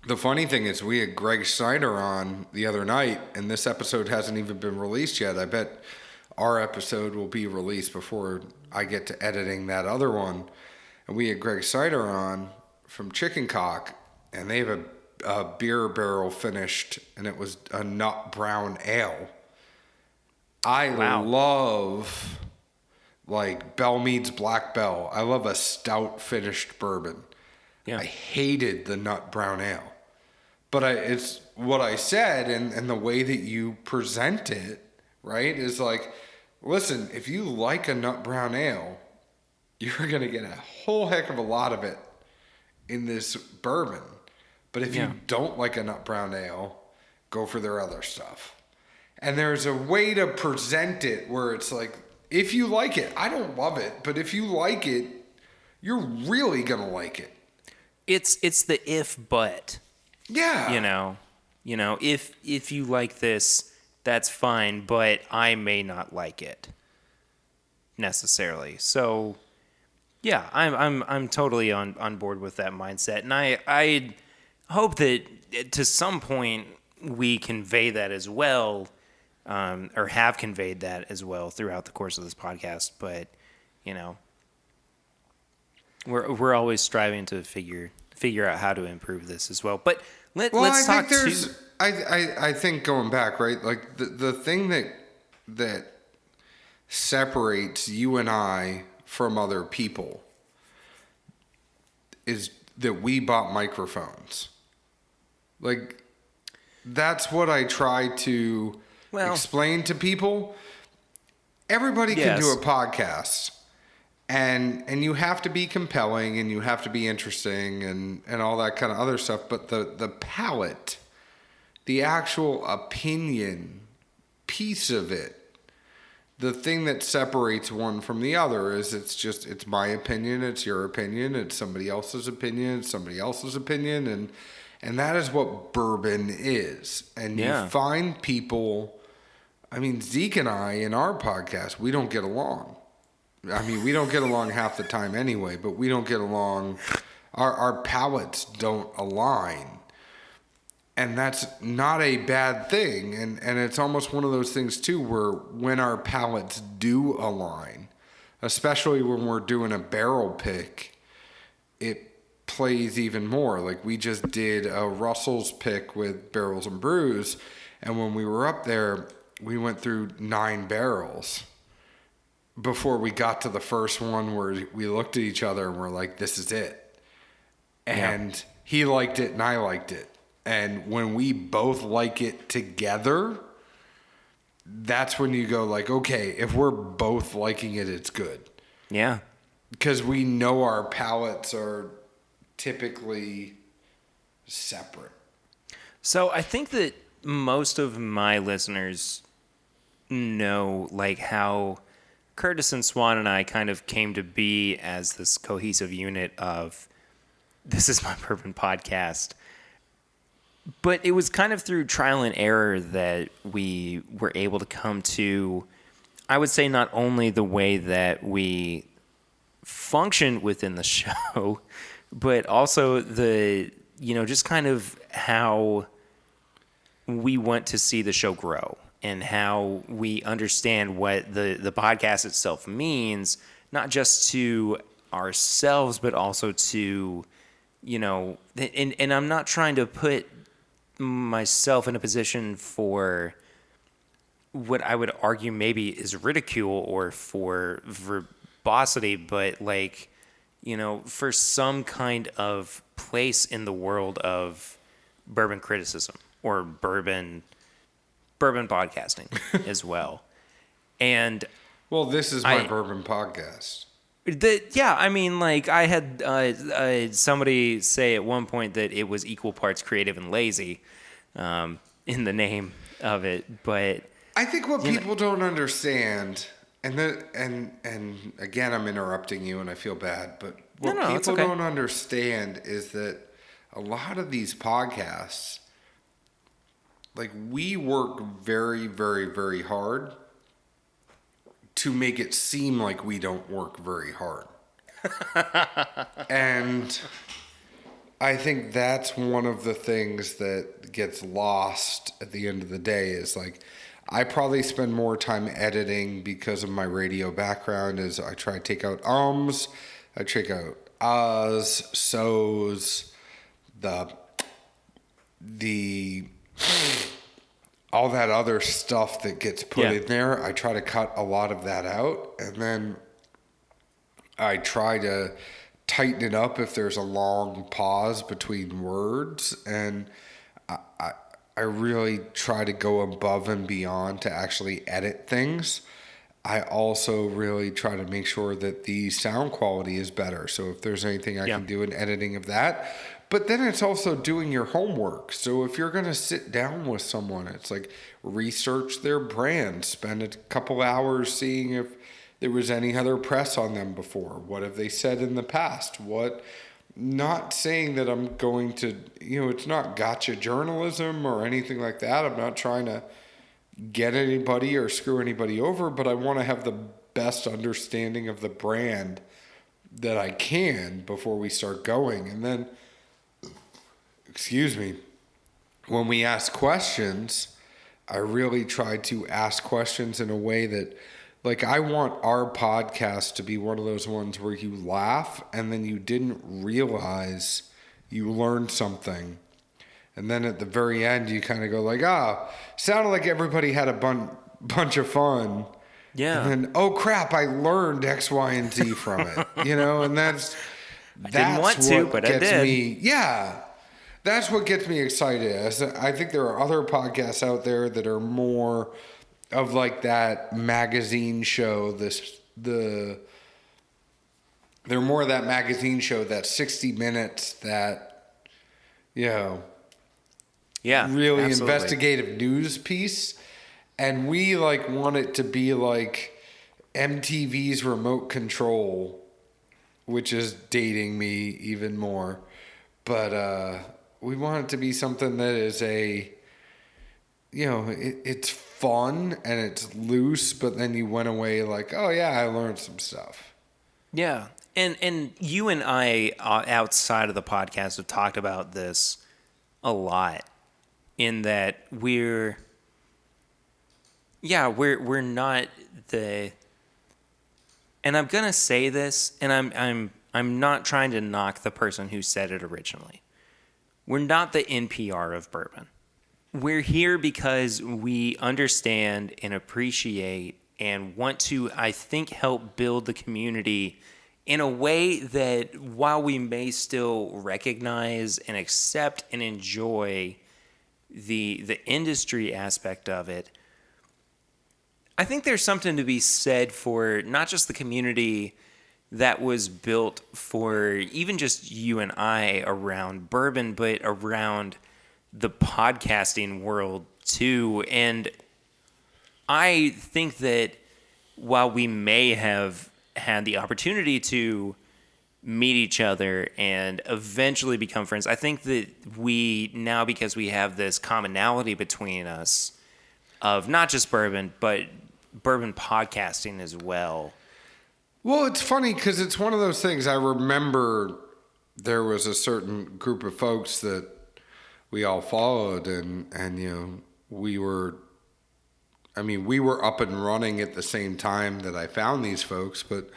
The funny thing is we had Greg Snyder on the other night, and this episode hasn't even been released yet. I bet our episode will be released before I get to editing that other one. And we had Greg Snyder on from Chicken Cock, and they have a beer barrel finished, and it was a nut brown ale. I love like Bell Meads Black Bell. I love a stout finished bourbon. Yeah. I hated the nut brown ale. But it's what I said, and the way that you present it, right, is like, listen, if you like a nut brown ale, you're going to get a whole heck of a lot of it in this bourbon. But if you don't like a nut brown ale, go for their other stuff. And there's a way to present it where it's like, if you like it, I don't love it, but if you like it, you're really going to like it. It's the if but. Yeah. You know, if you like this, that's fine, but I may not like it necessarily. So yeah, I'm totally on board with that mindset. And I hope that to some point we convey that as well, or have conveyed that as well throughout the course of this podcast. But, you know, we're always striving to figure out how to improve this as well. But let's talk to... I think going back, right, like the thing that separates you and I from other people is that we bought microphones. Like, that's what I try to explain to people. Everybody can do a podcast, and you have to be compelling, and you have to be interesting, and all that kind of other stuff. But the palate, the actual opinion piece of it, the thing that separates one from the other is it's my opinion, it's your opinion, it's somebody else's opinion, it's somebody else's opinion, and that is what bourbon is. And you find people, I mean, Zeke and I in our podcast, we don't get along. I mean, we don't get along half the time anyway, but we don't get along, our palates don't align. And that's not a bad thing. And it's almost one of those things, too, where when our palates do align, especially when we're doing a barrel pick, it plays even more. Like, we just did a Russell's pick with Barrels and Brews. And when we were up there, we went through 9 barrels before we got to the first one where we looked at each other and we're like, this is it. And he liked it and I liked it. And when we both like it together, that's when you go like, okay, if we're both liking it, it's good. Yeah. Because we know our palates are typically separate. So I think that most of my listeners know like how Curtis and Swan and I kind of came to be as this cohesive unit of This Is My Bourbon podcast. But it was kind of through trial and error that we were able to come to, I would say, not only the way that we function within the show, but also just kind of how we want to see the show grow and how we understand what the podcast itself means, not just to ourselves, but also to, and I'm not trying to put myself in a position for what I would argue maybe is ridicule or for verbosity, but for some kind of place in the world of bourbon criticism or bourbon podcasting as well. And this is my bourbon podcast. I had somebody say at one point that it was equal parts creative and lazy in the name of it. But I think what people don't understand, and again, I'm interrupting you and I feel bad, but what people don't understand is that a lot of these podcasts like we work very, very, very hard to make it seem like we don't work very hard. And I think that's one of the things that gets lost at the end of the day is like, I probably spend more time editing because of my radio background as I try to take out ums, I take out ahs, so's, the all that other stuff that gets put in there. I try to cut a lot of that out, and then I try to tighten it up if there's a long pause between words, and I really try to go above and beyond to actually edit things. I also really try to make sure that the sound quality is better. So if there's anything I can do in editing of that. But then it's also doing your homework. So if you're going to sit down with someone, it's like research their brand, spend a couple hours seeing if there was any other press on them before. What have they said in the past? Not saying that I'm going to, it's not gotcha journalism or anything like that. I'm not trying to get anybody or screw anybody over, but I want to have the best understanding of the brand that I can before we start going. And then, when we ask questions, I really try to ask questions in a way that, like, I want our podcast to be one of those ones where you laugh and then you didn't realize you learned something. And then at the very end, you kind of go like, sounded like everybody had a bunch of fun. Yeah. And then, oh crap, I learned X, Y, and Z from it. And that's didn't want to, what but gets I did. me. Yeah. That's what gets me excited. I think there are other podcasts out there that are more of like that magazine show, they're more of that magazine show, that 60 minutes, that, really absolutely. investigative news piece. And we like want it to be like MTV's Remote Control, which is dating me even more. But we want it to be something that is it's fun and it's loose, but then you went away like, oh yeah, I learned some stuff. Yeah. And you and I outside of the podcast have talked about this a lot, in that we're not the, and I'm going to say this, and I'm not trying to knock the person who said it originally. We're not the NPR of bourbon. We're here because we understand and appreciate and want to, I think, help build the community in a way that, while we may still recognize and accept and enjoy the industry aspect of it, I think there's something to be said for not just the community that was built for even just you and I around bourbon, but around the podcasting world too. And I think that while we may have had the opportunity to meet each other and eventually become friends, I think that we now, because we have this commonality between us of not just bourbon, but bourbon podcasting as well. Well, it's funny because it's one of those things. I remember there was a certain group of folks that we all followed, and we were up and running at the same time that I found these folks, but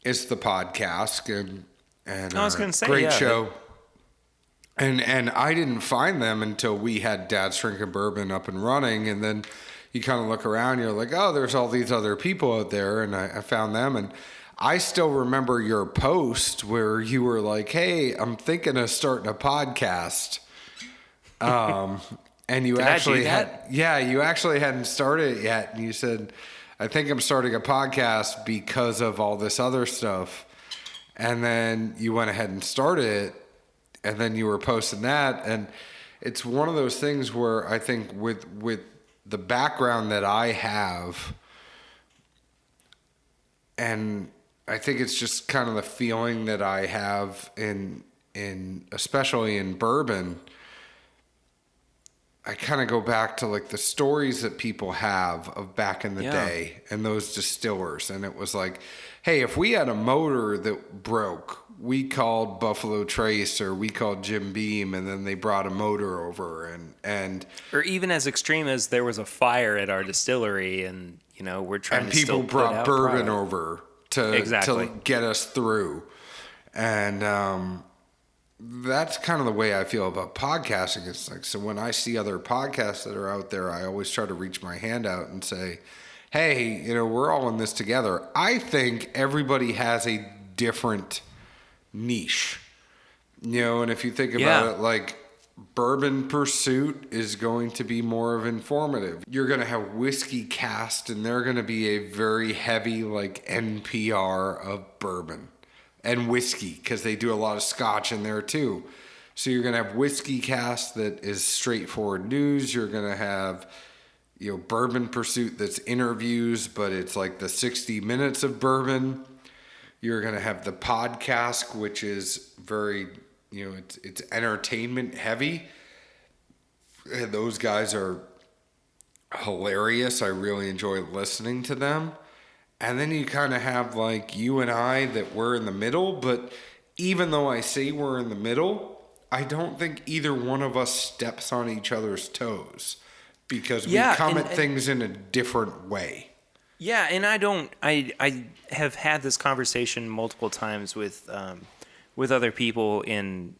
it's the podcast and I was going to say, great show. And I didn't find them until we had Dads Drinking Bourbon up and running, and then you kind of look around, you're like, oh, there's all these other people out there, and I found them. And I still remember your post where you were like, hey, I'm thinking of starting a podcast. And you actually you actually hadn't started it yet. And you said, I think I'm starting a podcast because of all this other stuff. And then you went ahead and started it, and then you were posting that. And it's one of those things where I think with the background that I have, and I think it's just kind of the feeling that I have in especially in bourbon, I kind of go back to like the stories that people have of back in the day and those distillers. And it was like, hey, if we had a motor that broke, we called Buffalo Trace or we called Jim Beam, and then they brought a motor over and or even as extreme as there was a fire at our distillery and, you know, we're trying and to people still brought put out bourbon product. over to get us through. And that's kind of the way I feel about podcasting. It's like, so when I see other podcasts that are out there, I always try to reach my hand out and say, hey, you know, we're all in this together. I think everybody has a different niche, you know, and if you think about it, like Bourbon Pursuit is going to be more of informative. You're going to have Whiskey Cast, and they're going to be a very heavy like NPR of bourbon and whiskey, because they do a lot of scotch in there too. So you're going to have Whiskey Cast that is straightforward news. You're going to have, you know, Bourbon Pursuit that's interviews, but it's like the 60 minutes of bourbon. You're going to have the podcast, which is very, you know, it's entertainment heavy. And those guys are hilarious. I really enjoy listening to them. And then you kind of have like you and I that we're in the middle. But even though I say we're in the middle, I don't think either one of us steps on each other's toes, because we come at things in a different way. Yeah, and I have had this conversation multiple times with other people in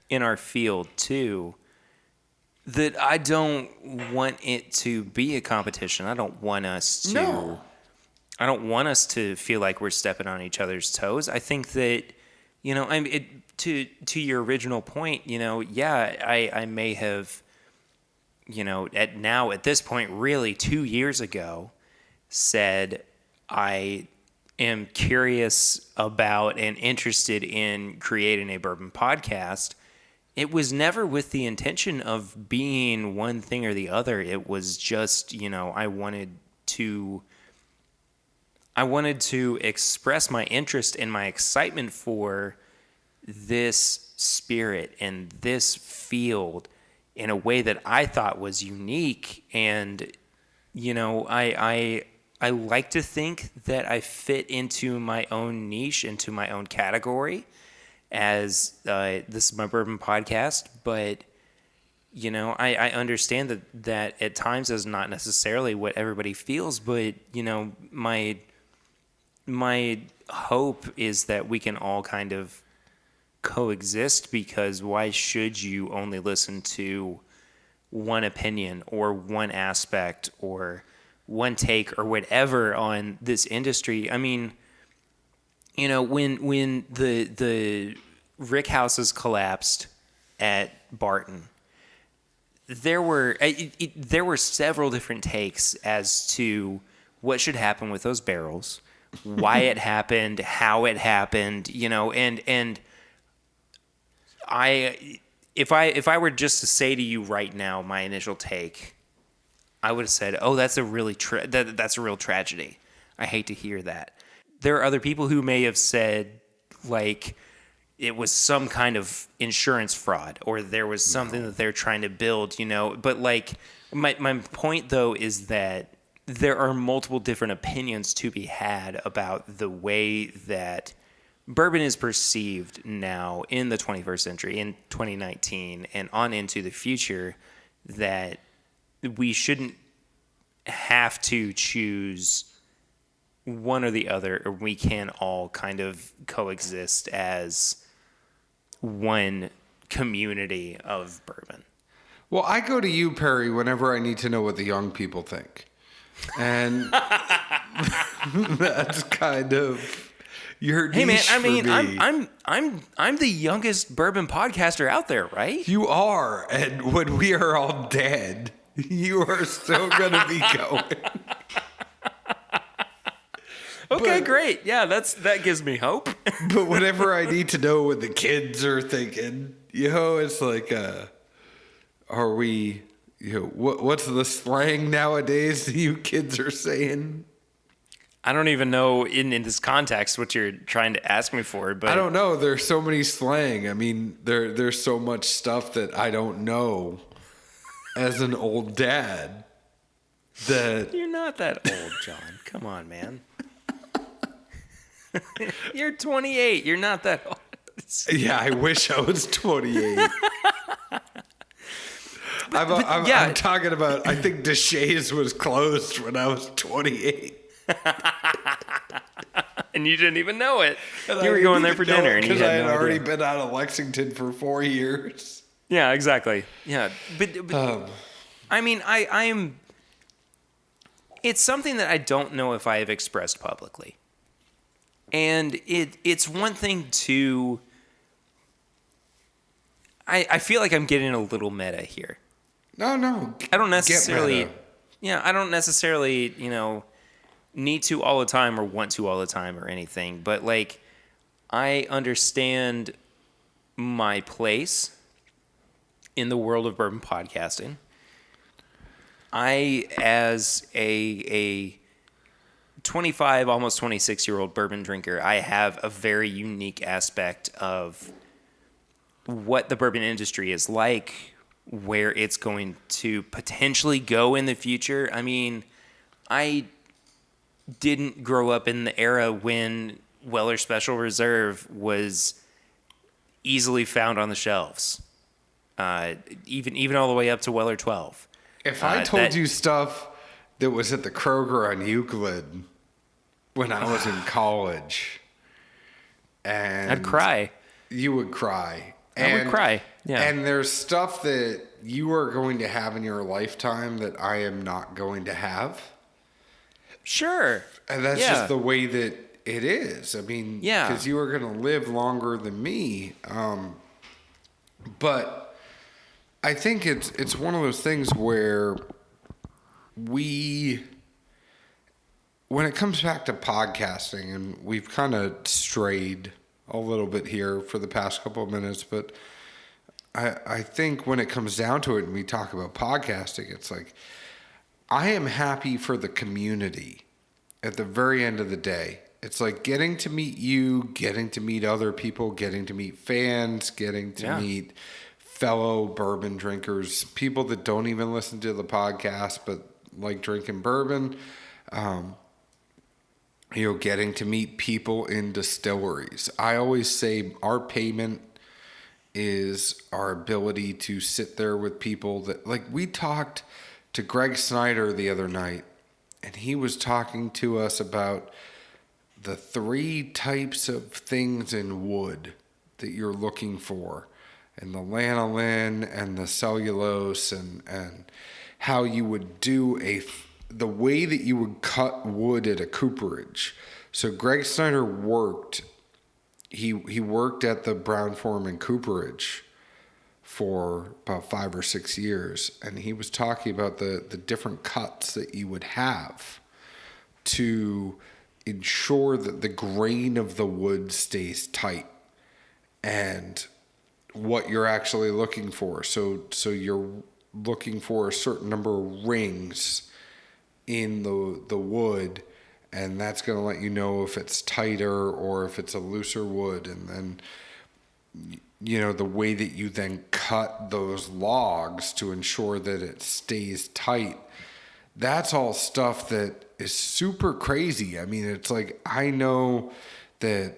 our field too, that I don't want it to be a competition. I don't want us to feel like we're stepping on each other's toes. I think that, you know, to your original point, you know, I may have, you know, at this point, really 2 years ago, said I am curious about and interested in creating a bourbon podcast. It was never with the intention of being one thing or the other. It was just, you know, I wanted to express my interest and my excitement for this spirit and this field in a way that I thought was unique. And, you know, I like to think that I fit into my own niche, into my own category, as this is my bourbon podcast. But, you know, I understand that at times is not necessarily what everybody feels. But, you know, my hope is that we can all kind of coexist, because why should you only listen to one opinion or one aspect or one take or whatever on this industry? I mean, you know, when the rick houses collapsed at Barton, there were several different takes as to what should happen with those barrels, why it happened, how it happened, you know, and if I were just to say to you right now my initial take, I would have said, "Oh, that's a really that's a real tragedy. I hate to hear that." There are other people who may have said, like, it was some kind of insurance fraud, or there was something that they're trying to build, you know. But like, my point though is that there are multiple different opinions to be had about the way that bourbon is perceived now in the 21st century, in 2019, and on into the future, that we shouldn't have to choose one or the other, or we can all kind of coexist as one community of bourbon. Well, I go to you, Perry, whenever I need to know what the young people think. And that's kind of your niche. Hey man, I mean, me. I'm the youngest bourbon podcaster out there, right? You are, and when we are all dead, you are still going to be going. Okay, great. Yeah, that gives me hope. But whenever I need to know what the kids are thinking, you know, it's like, are we, you know, what's the slang nowadays that you kids are saying? I don't even know in this context what you're trying to ask me for, but I don't know. There's so many slang. I mean, there's so much stuff that I don't know. as an old dad that You're not that old, John. Come on, man. You're 28. You're not that old. yeah, I wish I was 28. I'm talking about, I think Deshays was closed when I was 28. And you didn't even know it. And You were going there for dinner, and you because I had had no already idea. been out of Lexington for 4 years. Yeah, exactly. Yeah, but I mean, I'm. It's something that I don't know if I have expressed publicly, and it's one thing to. I feel like I'm getting a little meta here. No. I don't necessarily. Get meta. Yeah, I don't necessarily, need to all the time or want to all the time or anything, but like, I understand my place in the world of bourbon podcasting. I, as a 25, almost 26-year-old bourbon drinker, I have a very unique aspect of what the bourbon industry is like, where it's going to potentially go in the future. I mean, I didn't grow up in the era when Weller Special Reserve was easily found on the shelves, even all the way up to Weller 12. If I told you stuff that was at the Kroger on Euclid when I was in college, and I'd cry. You would cry. I would cry. Yeah. And there's stuff that you are going to have in your lifetime that I am not going to have. Sure. And that's just the way that it is. I mean, because you are going to live longer than me. But I think it's one of those things where when it comes back to podcasting, and we've kind of strayed a little bit here for the past couple of minutes, but I think when it comes down to it and we talk about podcasting, it's like, I am happy for the community at the very end of the day. It's like getting to meet you, getting to meet other people, getting to meet fans, getting to meet fellow bourbon drinkers, people that don't even listen to the podcast but like drinking bourbon. Getting to meet people in distilleries. I always say our payment is our ability to sit there with people that, like, we talked to Greg Snyder the other night, and he was talking to us about the 3 types of things in wood that you're looking for, and the lanolin and the cellulose, and how you would do the way that you would cut wood at a cooperage. So Greg Snyder worked at the Brown-Forman cooperage for about 5 or 6 years, and he was talking about the different cuts that you would have to ensure that the grain of the wood stays tight and what you're actually looking for. So you're looking for a certain number of rings in the wood, and that's going to let you know if it's tighter or if it's a looser wood. And then the way that you then cut those logs to ensure that it stays tight, that's all stuff that is super crazy. I mean, it's like, I know that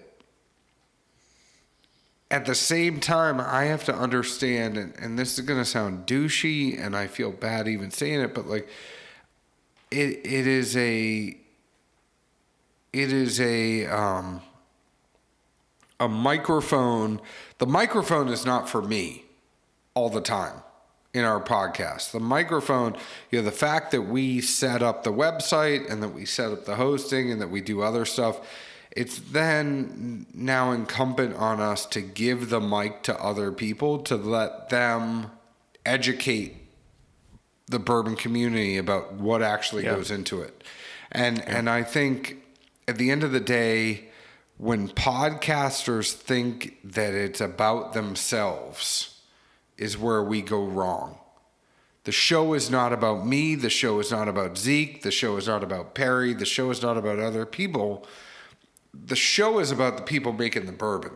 at the same time I have to understand, and this is going to sound douchey and I feel bad even saying it, but like, It is a microphone. The microphone is not for me all the time in our podcast. The microphone, the fact that we set up the website and that we set up the hosting and that we do other stuff, it's then now incumbent on us to give the mic to other people, to let them educate the bourbon community about what actually goes into it. And I think at the end of the day, when podcasters think that it's about themselves is where we go wrong. The show is not about me. The show is not about Zeke. The show is not about Perry. The show is not about other people. The show is about the people making the bourbon.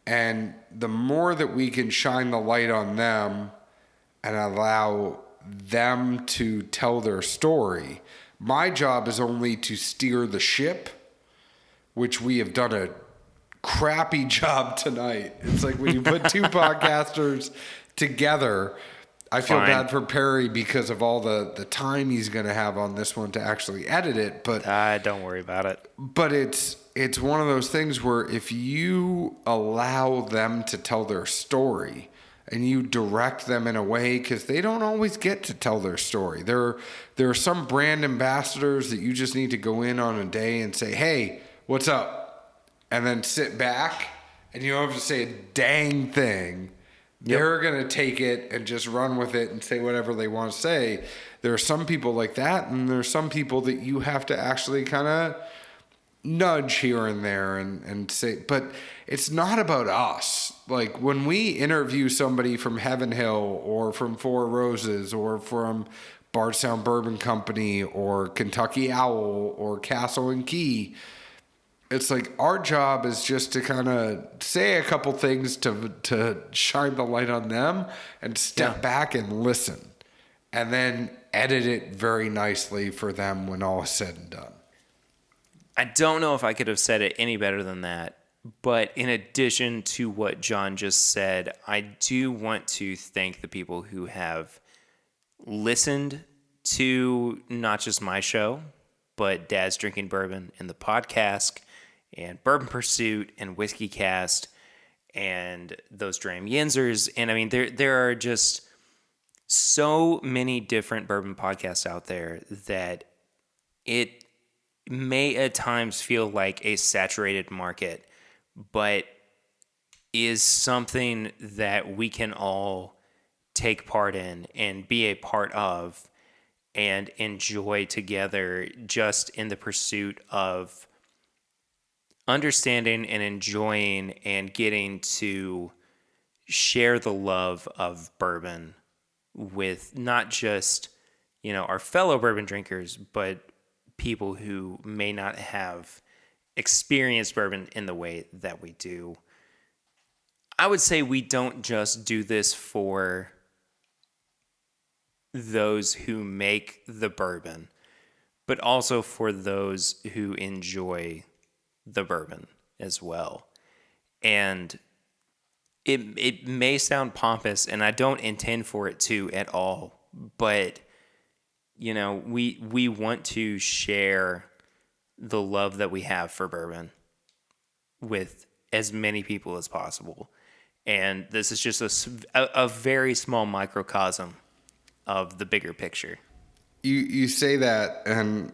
And the more that we can shine the light on them and allow them to tell their story. My job is only to steer the ship, which we have done a crappy job tonight. It's like when you put two podcasters together, I feel bad for Perry because of all the time he's going to have on this one to actually edit it. But don't worry about it. But it's one of those things where if you allow them to tell their story and you direct them in a way, because they don't always get to tell their story. There are some brand ambassadors that you just need to go in on a day and say, hey, what's up? And then sit back, and you don't have to say a dang thing. Yep. They're going to take it and just run with it and say whatever they want to say. There are some people like that, and there are some people that you have to actually kind of nudge here and there and say, but it's not about us. Like when we interview somebody from Heaven Hill or from Four Roses or from Bardstown Bourbon Company or Kentucky Owl or Castle and Key, it's like our job is just to kind of say a couple things to shine the light on them and step back and listen and then edit it very nicely for them when all is said and done. I don't know if I could have said it any better than that, but in addition to what John just said, I do want to thank the people who have listened to not just my show, but Dads Drinking Bourbon and the podcast, and Bourbon Pursuit and Whiskey Cast and those Dram Yinzers. And I mean, there are just so many different bourbon podcasts out there that it may at times feel like a saturated market, but is something that we can all take part in and be a part of and enjoy together, just in the pursuit of understanding and enjoying and getting to share the love of bourbon with not just, our fellow bourbon drinkers, but people who may not have experienced bourbon in the way that we do. I would say we don't just do this for those who make the bourbon, but also for those who enjoy the bourbon as well. And it may sound pompous, and I don't intend for it to at all, but we want to share the love that we have for bourbon with as many people as possible. And this is just a very small microcosm of the bigger picture. You say that, and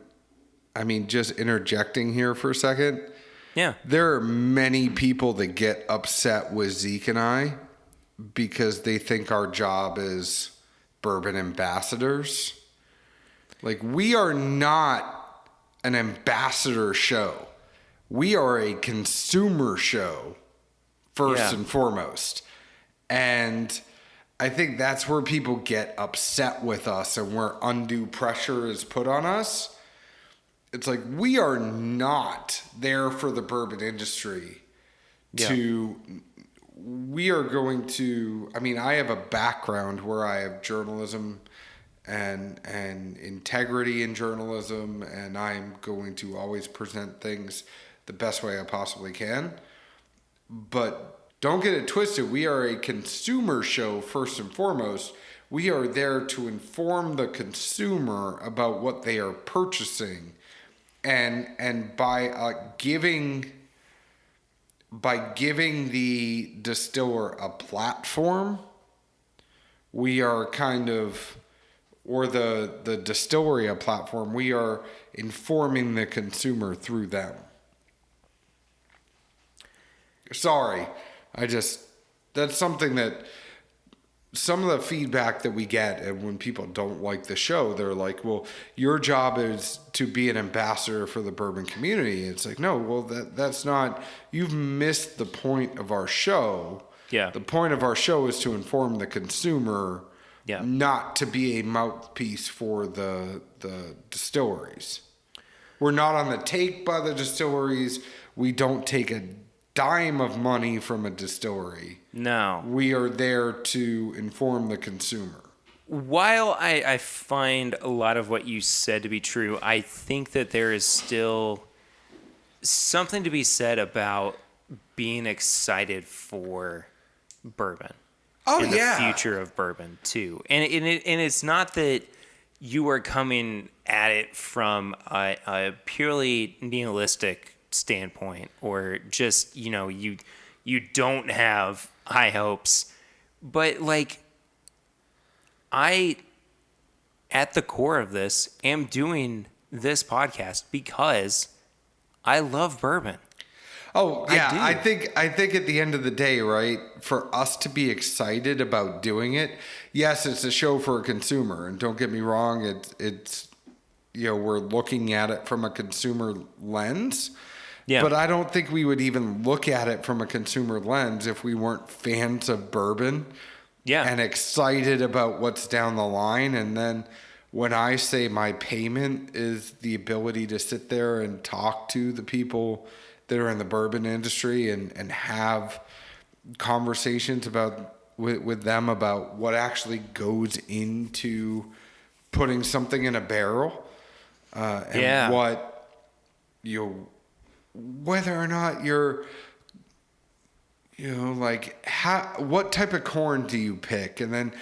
I mean, just interjecting here for a second. Yeah. There are many people that get upset with Zeke and I because they think our job is bourbon ambassadors. Like, we are not an ambassador show. We are a consumer show, first and foremost. And I think that's where people get upset with us and where undue pressure is put on us. It's like, we are not there for the bourbon industry we are going to, I mean, I have a background where I have journalism and integrity in journalism, and I'm going to always present things the best way I possibly can. But don't get it twisted. We are a consumer show first and foremost. We are there to inform the consumer about what they are purchasing. And by giving the distiller a platform, we are kind of, or the distillery a platform, we are informing the consumer through them. Sorry, that's something that some of the feedback that we get, and when people don't like the show, they're like, well, your job is to be an ambassador for the bourbon community. It's like, no, well, that's not, you've missed the point of our show. Yeah. The point of our show is to inform the consumer, not to be a mouthpiece for the distilleries. We're not on the take by the distilleries. We don't take a dime of money from a distillery. No. We are there to inform the consumer. while I find a lot of what you said to be true, I think that there is still something to be said about being excited for bourbon Oh, and the yeah. future of bourbon too. And it's not that you are coming at it from a purely nihilistic standpoint, or just, you don't have high hopes, but like, I, at the core of this, am doing this podcast because I love bourbon. Oh yeah, do. I think at the end of the day, right, for us to be excited about doing it, yes, it's a show for a consumer, and don't get me wrong, it's we're looking at it from a consumer lens. Yeah. But I don't think we would even look at it from a consumer lens if we weren't fans of bourbon. Yeah. And excited about what's down the line. And then when I say my payment is the ability to sit there and talk to the people that are in the bourbon industry and have conversations with them about what actually goes into putting something in a barrel, and what whether or not you're like what type of corn do you pick, and then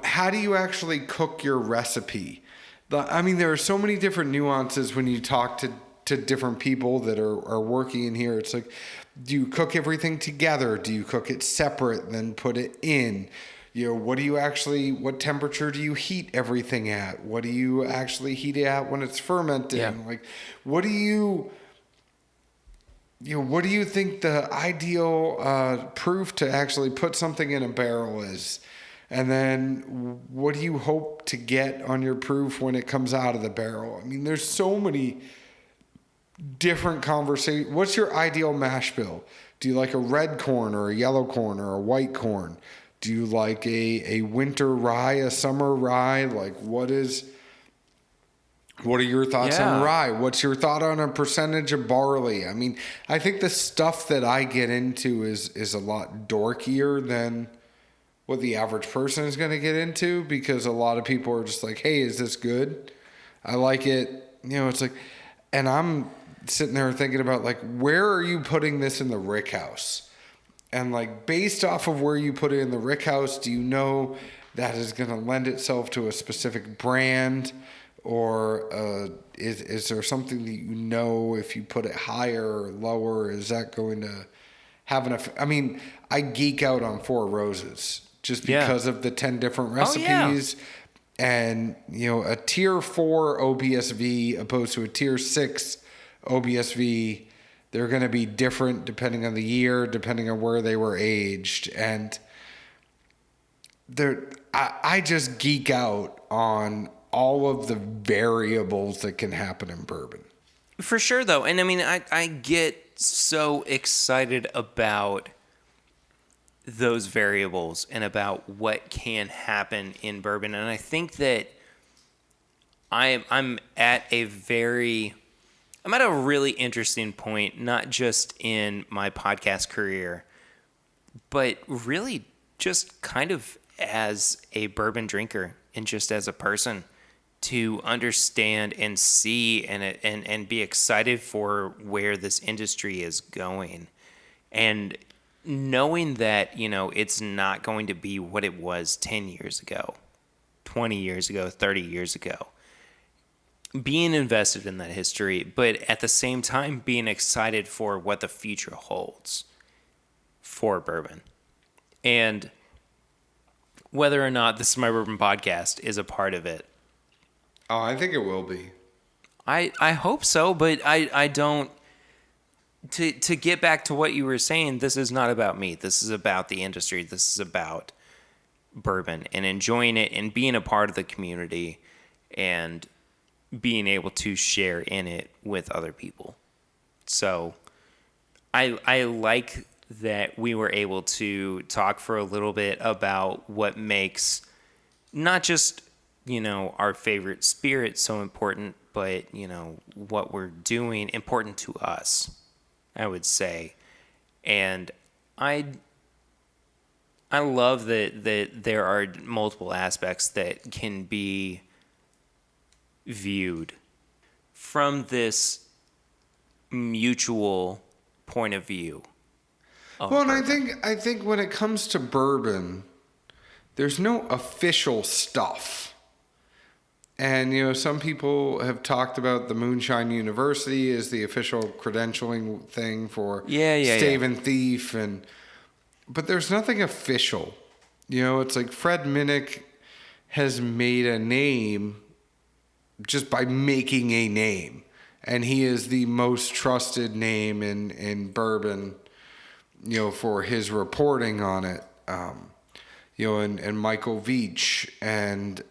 how do you actually cook your recipe? I mean, there are so many different nuances when you talk to different people that are working in here. It's like, do you cook everything together? Do you cook it separate, then put it in? What temperature do you heat everything at? What do you actually heat it at when it's fermenting? Yeah. Like, what do you think the ideal proof to actually put something in a barrel is? And then what do you hope to get on your proof when it comes out of the barrel? I mean, there's so many different conversations. What's your ideal mash bill? Do you like a red corn or a yellow corn or a white corn? Do you like a winter rye, a summer rye? Like, what are your thoughts on rye? What's your thought on a percentage of barley? I mean, I think the stuff that I get into is a lot dorkier than what the average person is going to get into, because a lot of people are just like, hey, is this good? I like it. It's like, and I'm sitting there thinking about, like, where are you putting this in the rick house? And, like, based off of where you put it in the rick house, do you know that is going to lend itself to a specific brand? Or is there something that if you put it higher or lower, is that going to have an effect? I mean, I geek out on Four Roses just because of the 10 different recipes. Oh, yeah. And, a tier 4 OBSV opposed to a tier 6 OBSV, they're going to be different depending on the year, depending on where they were aged. And I just geek out on all of the variables that can happen in bourbon. For sure, though. And I mean, I get so excited about those variables and about what can happen in bourbon. And I think that I'm at a really interesting point, not just in my podcast career, but really just kind of as a bourbon drinker and just as a person, to understand and see and be excited for where this industry is going, and knowing that, it's not going to be what it was 10 years ago, 20 years ago, 30 years ago. Being invested in that history, but at the same time being excited for what the future holds for bourbon. And whether or not This Is My Bourbon podcast is a part of it. Oh, I think it will be. I hope so, but I don't. To get back to what you were saying, this is not about me. This is about the industry. This is about bourbon and enjoying it and being a part of the community and being able to share in it with other people. So I like that we were able to talk for a little bit about what makes not just, our favorite spirit so important, but, what we're doing important to us, I would say. And I love that there are multiple aspects that can be viewed from this mutual point of view. Well, and I think when it comes to bourbon, there's no official stuff. And, you know, some people have talked about the Moonshine University as the official credentialing thing for Stave and Thief. But there's nothing official. You know, it's like Fred Minnick has made a name just by making a name. And he is the most trusted name in bourbon, you know, for his reporting on it. You know, and Michael Veach and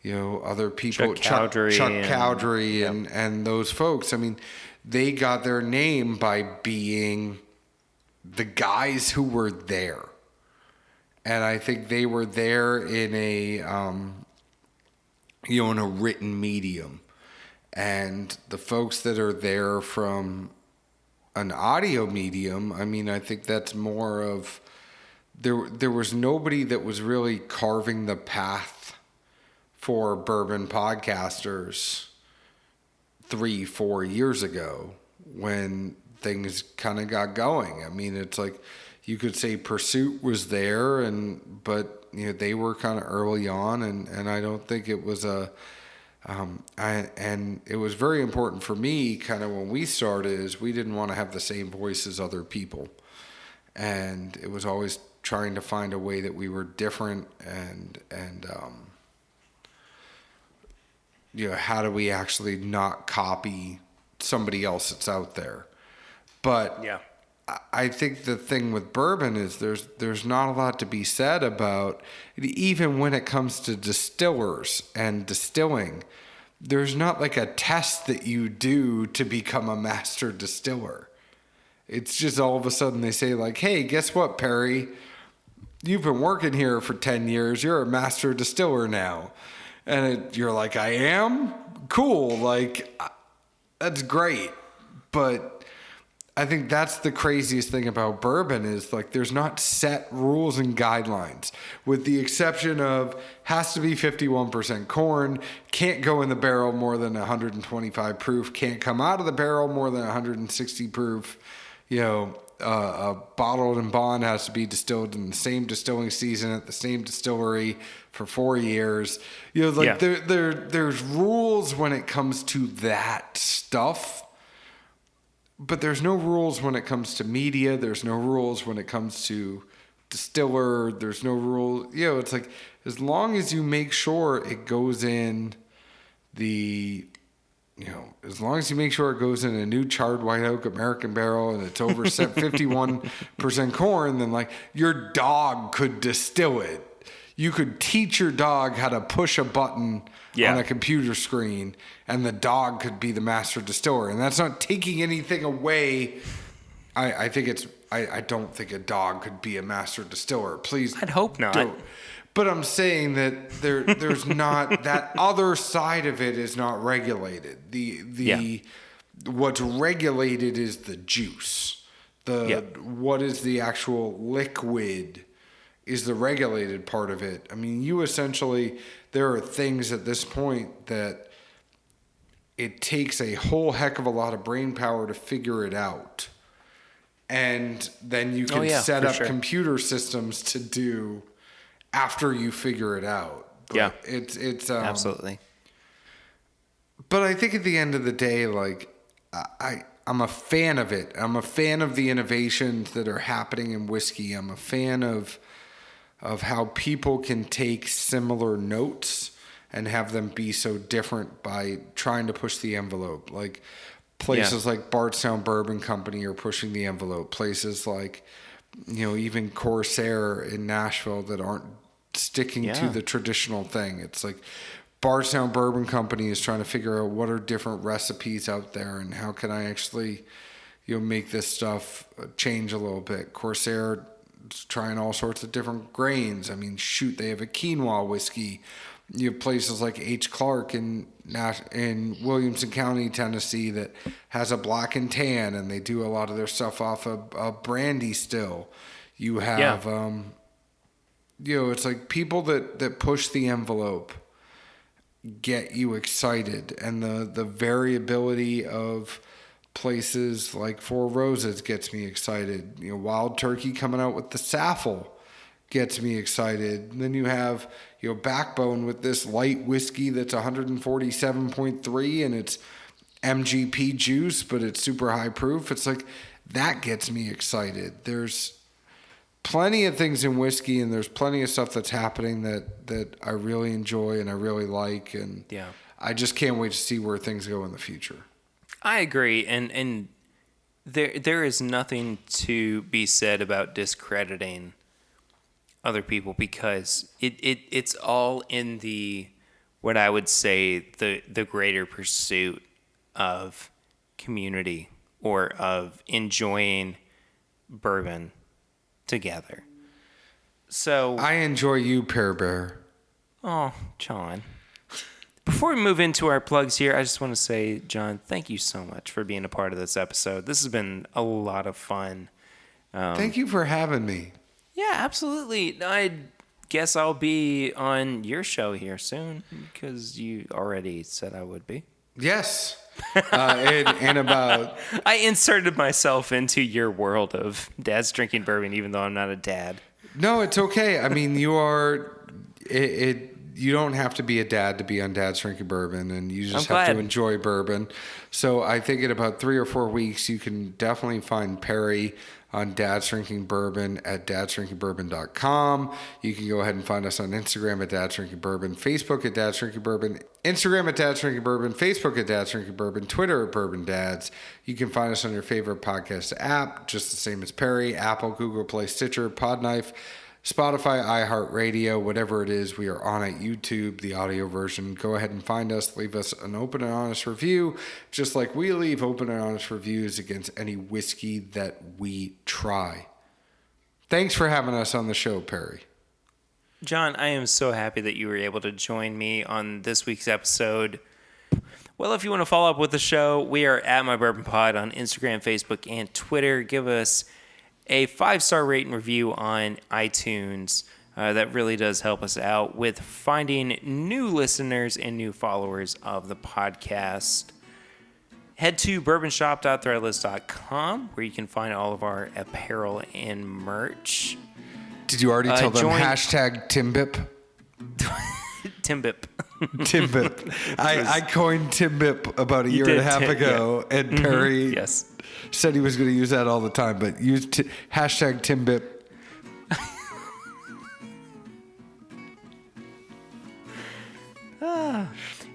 you know, other people, Chuck Cowdery and those folks. I mean, they got their name by being the guys who were there. And I think they were there in a, you know, in a written medium. And the folks that are there from an audio medium, I mean, I think that's more of, there was nobody that was really carving the path for bourbon podcasters 3-4 years ago when things kind of got going. I mean, it's like you could say Pursuit was there, but you know, they were kind of early on, and I don't think it was and it was very important for me kind of when we started is we didn't want to have the same voice as other people, and it was always trying to find a way that we were different and you know, how do we actually not copy somebody else that's out there? But yeah, I think the thing with bourbon is there's not a lot to be said about it, even when it comes to distillers and distilling. There's not like a test that you do to become a master distiller. It's just all of a sudden they say like, hey, guess what, Perry? You've been working here for 10 years. You're a master distiller now. And you're like, I am? Cool. Like, that's great. But I think that's the craziest thing about bourbon is like there's not set rules and guidelines, with the exception of has to be 51% corn, can't go in the barrel more than 125 proof, can't come out of the barrel more than 160 proof. You know, bottled and bond has to be distilled in the same distilling season at the same distillery for 4 years. You know, like there's rules when it comes to that stuff. But there's no rules when it comes to media. There's no rules when it comes to distiller. There's no rule. You know, it's like as long as you make sure it goes in as long as you make sure it goes in a new charred white oak American barrel and it's over 51% corn, then like your dog could distill it. You could teach your dog how to push a button on a computer screen, and the dog could be the master distiller. And that's not taking anything away. I don't think a dog could be a master distiller. Please, I'd hope not. Don't. But I'm saying that there's not that other side of it is not regulated. What's regulated is the juice. What is the actual liquid is the regulated part of it. I mean, there are things at this point that it takes a whole heck of a lot of brain power to figure it out. And then you can set up computer systems to do after you figure it out. But it's absolutely. But I think at the end of the day, like I'm a fan of it. I'm a fan of the innovations that are happening in whiskey. I'm a fan of how people can take similar notes and have them be so different by trying to push the envelope. Like places like Bardstown Bourbon Company are pushing the envelope. Places like, you know, even Corsair in Nashville that aren't sticking to the traditional thing. It's like Bardstown Bourbon Company is trying to figure out what are different recipes out there and how can I actually, you know, make this stuff change a little bit. Corsair is trying all sorts of different grains. I mean, shoot, they have a quinoa whiskey. You have places like H. Clark in Williamson County, Tennessee, that has a black and tan, and they do a lot of their stuff off of brandy still. You have, it's like people that push the envelope get you excited, and the variability of places like Four Roses gets me excited. Wild Turkey coming out with the Saffel gets me excited. And then you have, Backbone with this light whiskey that's 147.3 and it's MGP juice, but it's super high proof. It's like, that gets me excited. There's plenty of things in whiskey, and there's plenty of stuff that's happening that I really enjoy and I really like. And I just can't wait to see where things go in the future. I agree. And there is nothing to be said about discrediting other people, because it's all in what I would say the greater pursuit of community, or of enjoying bourbon together. So I enjoy you, Pear Bear. Oh, John. Before we move into our plugs here, I just want to say, John, thank you so much for being a part of this episode. This has been a lot of fun. Thank you for having me. Yeah, absolutely. I guess I'll be on your show here soon, because you already said I would be. Yes. And about... I inserted myself into your world of Dads Drinking Bourbon, even though I'm not a dad. No, it's okay. I mean, you are... You don't have to be a dad to be on Dads Drinking Bourbon, and you just have to enjoy bourbon. So I think in about 3 or 4 weeks, you can definitely find Perry on Dads Drinking Bourbon at dadsdrinkingbourbon.com. You can go ahead and find us on Instagram at Dads Drinking Bourbon, Facebook at Dads Drinking Bourbon, Instagram at Dads Drinking Bourbon, Facebook at Dads Drinking Bourbon, Twitter at Bourbon Dads. You can find us on your favorite podcast app, just the same as Perry, Apple, Google Play, Stitcher, Podknife, Spotify, iHeartRadio, whatever it is. We are on at YouTube, the audio version. Go ahead and find us. Leave us an open and honest review, just like we leave open and honest reviews against any whiskey that we try. Thanks for having us on the show, Perry. John, I am so happy that you were able to join me on this week's episode. Well, if you want to follow up with the show, we are at My Bourbon Pod on Instagram, Facebook, and Twitter. Give us a 5-star rate and review on iTunes. That really does help us out with finding new listeners and new followers of the podcast. Head to bourbonshop.threadless.com, where you can find all of our apparel and merch. Did you already tell them hashtag Timbip? Timbip. Timbip. I coined Timbip about a year and a half ago, and Perry... Yes. Said he was going to use that all the time, but use hashtag Timbip.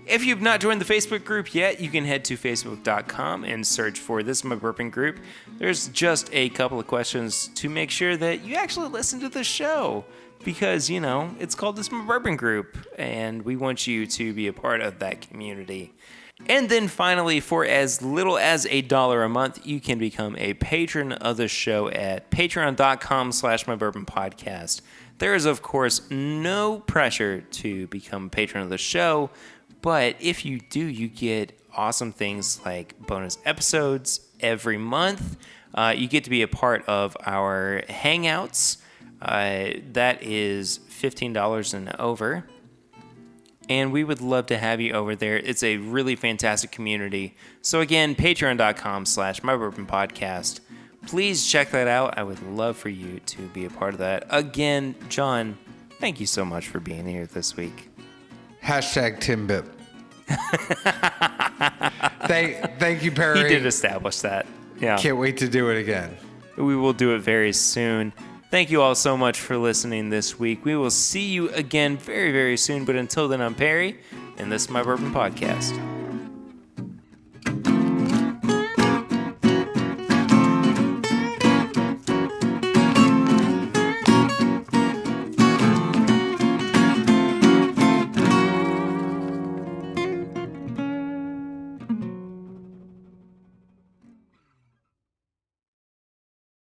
If you've not joined the Facebook group yet, you can head to facebook.com and search for This Is My Bourbon Group. There's just a couple of questions to make sure that you actually listen to the show, because, it's called This Is My Bourbon Group, and we want you to be a part of that community. And then finally, for as little as $1 a month, you can become a patron of the show at patreon.com/mybourbonpodcast. There is, of course, no pressure to become a patron of the show, but if you do, you get awesome things like bonus episodes every month. You get to be a part of our Hangouts. That is $15 and over. And we would love to have you over there. It's a really fantastic community. So again, patreon.com/mybourbonpodcast. Please check that out. I would love for you to be a part of that. Again, John, thank you so much for being here this week. Hashtag Timbip. Thank you, Perry. He did establish that. Yeah. Can't wait to do it again. We will do it very soon. Thank you all so much for listening this week. We will see you again very, very soon. But until then, I'm Perry, and this is My Bourbon Podcast.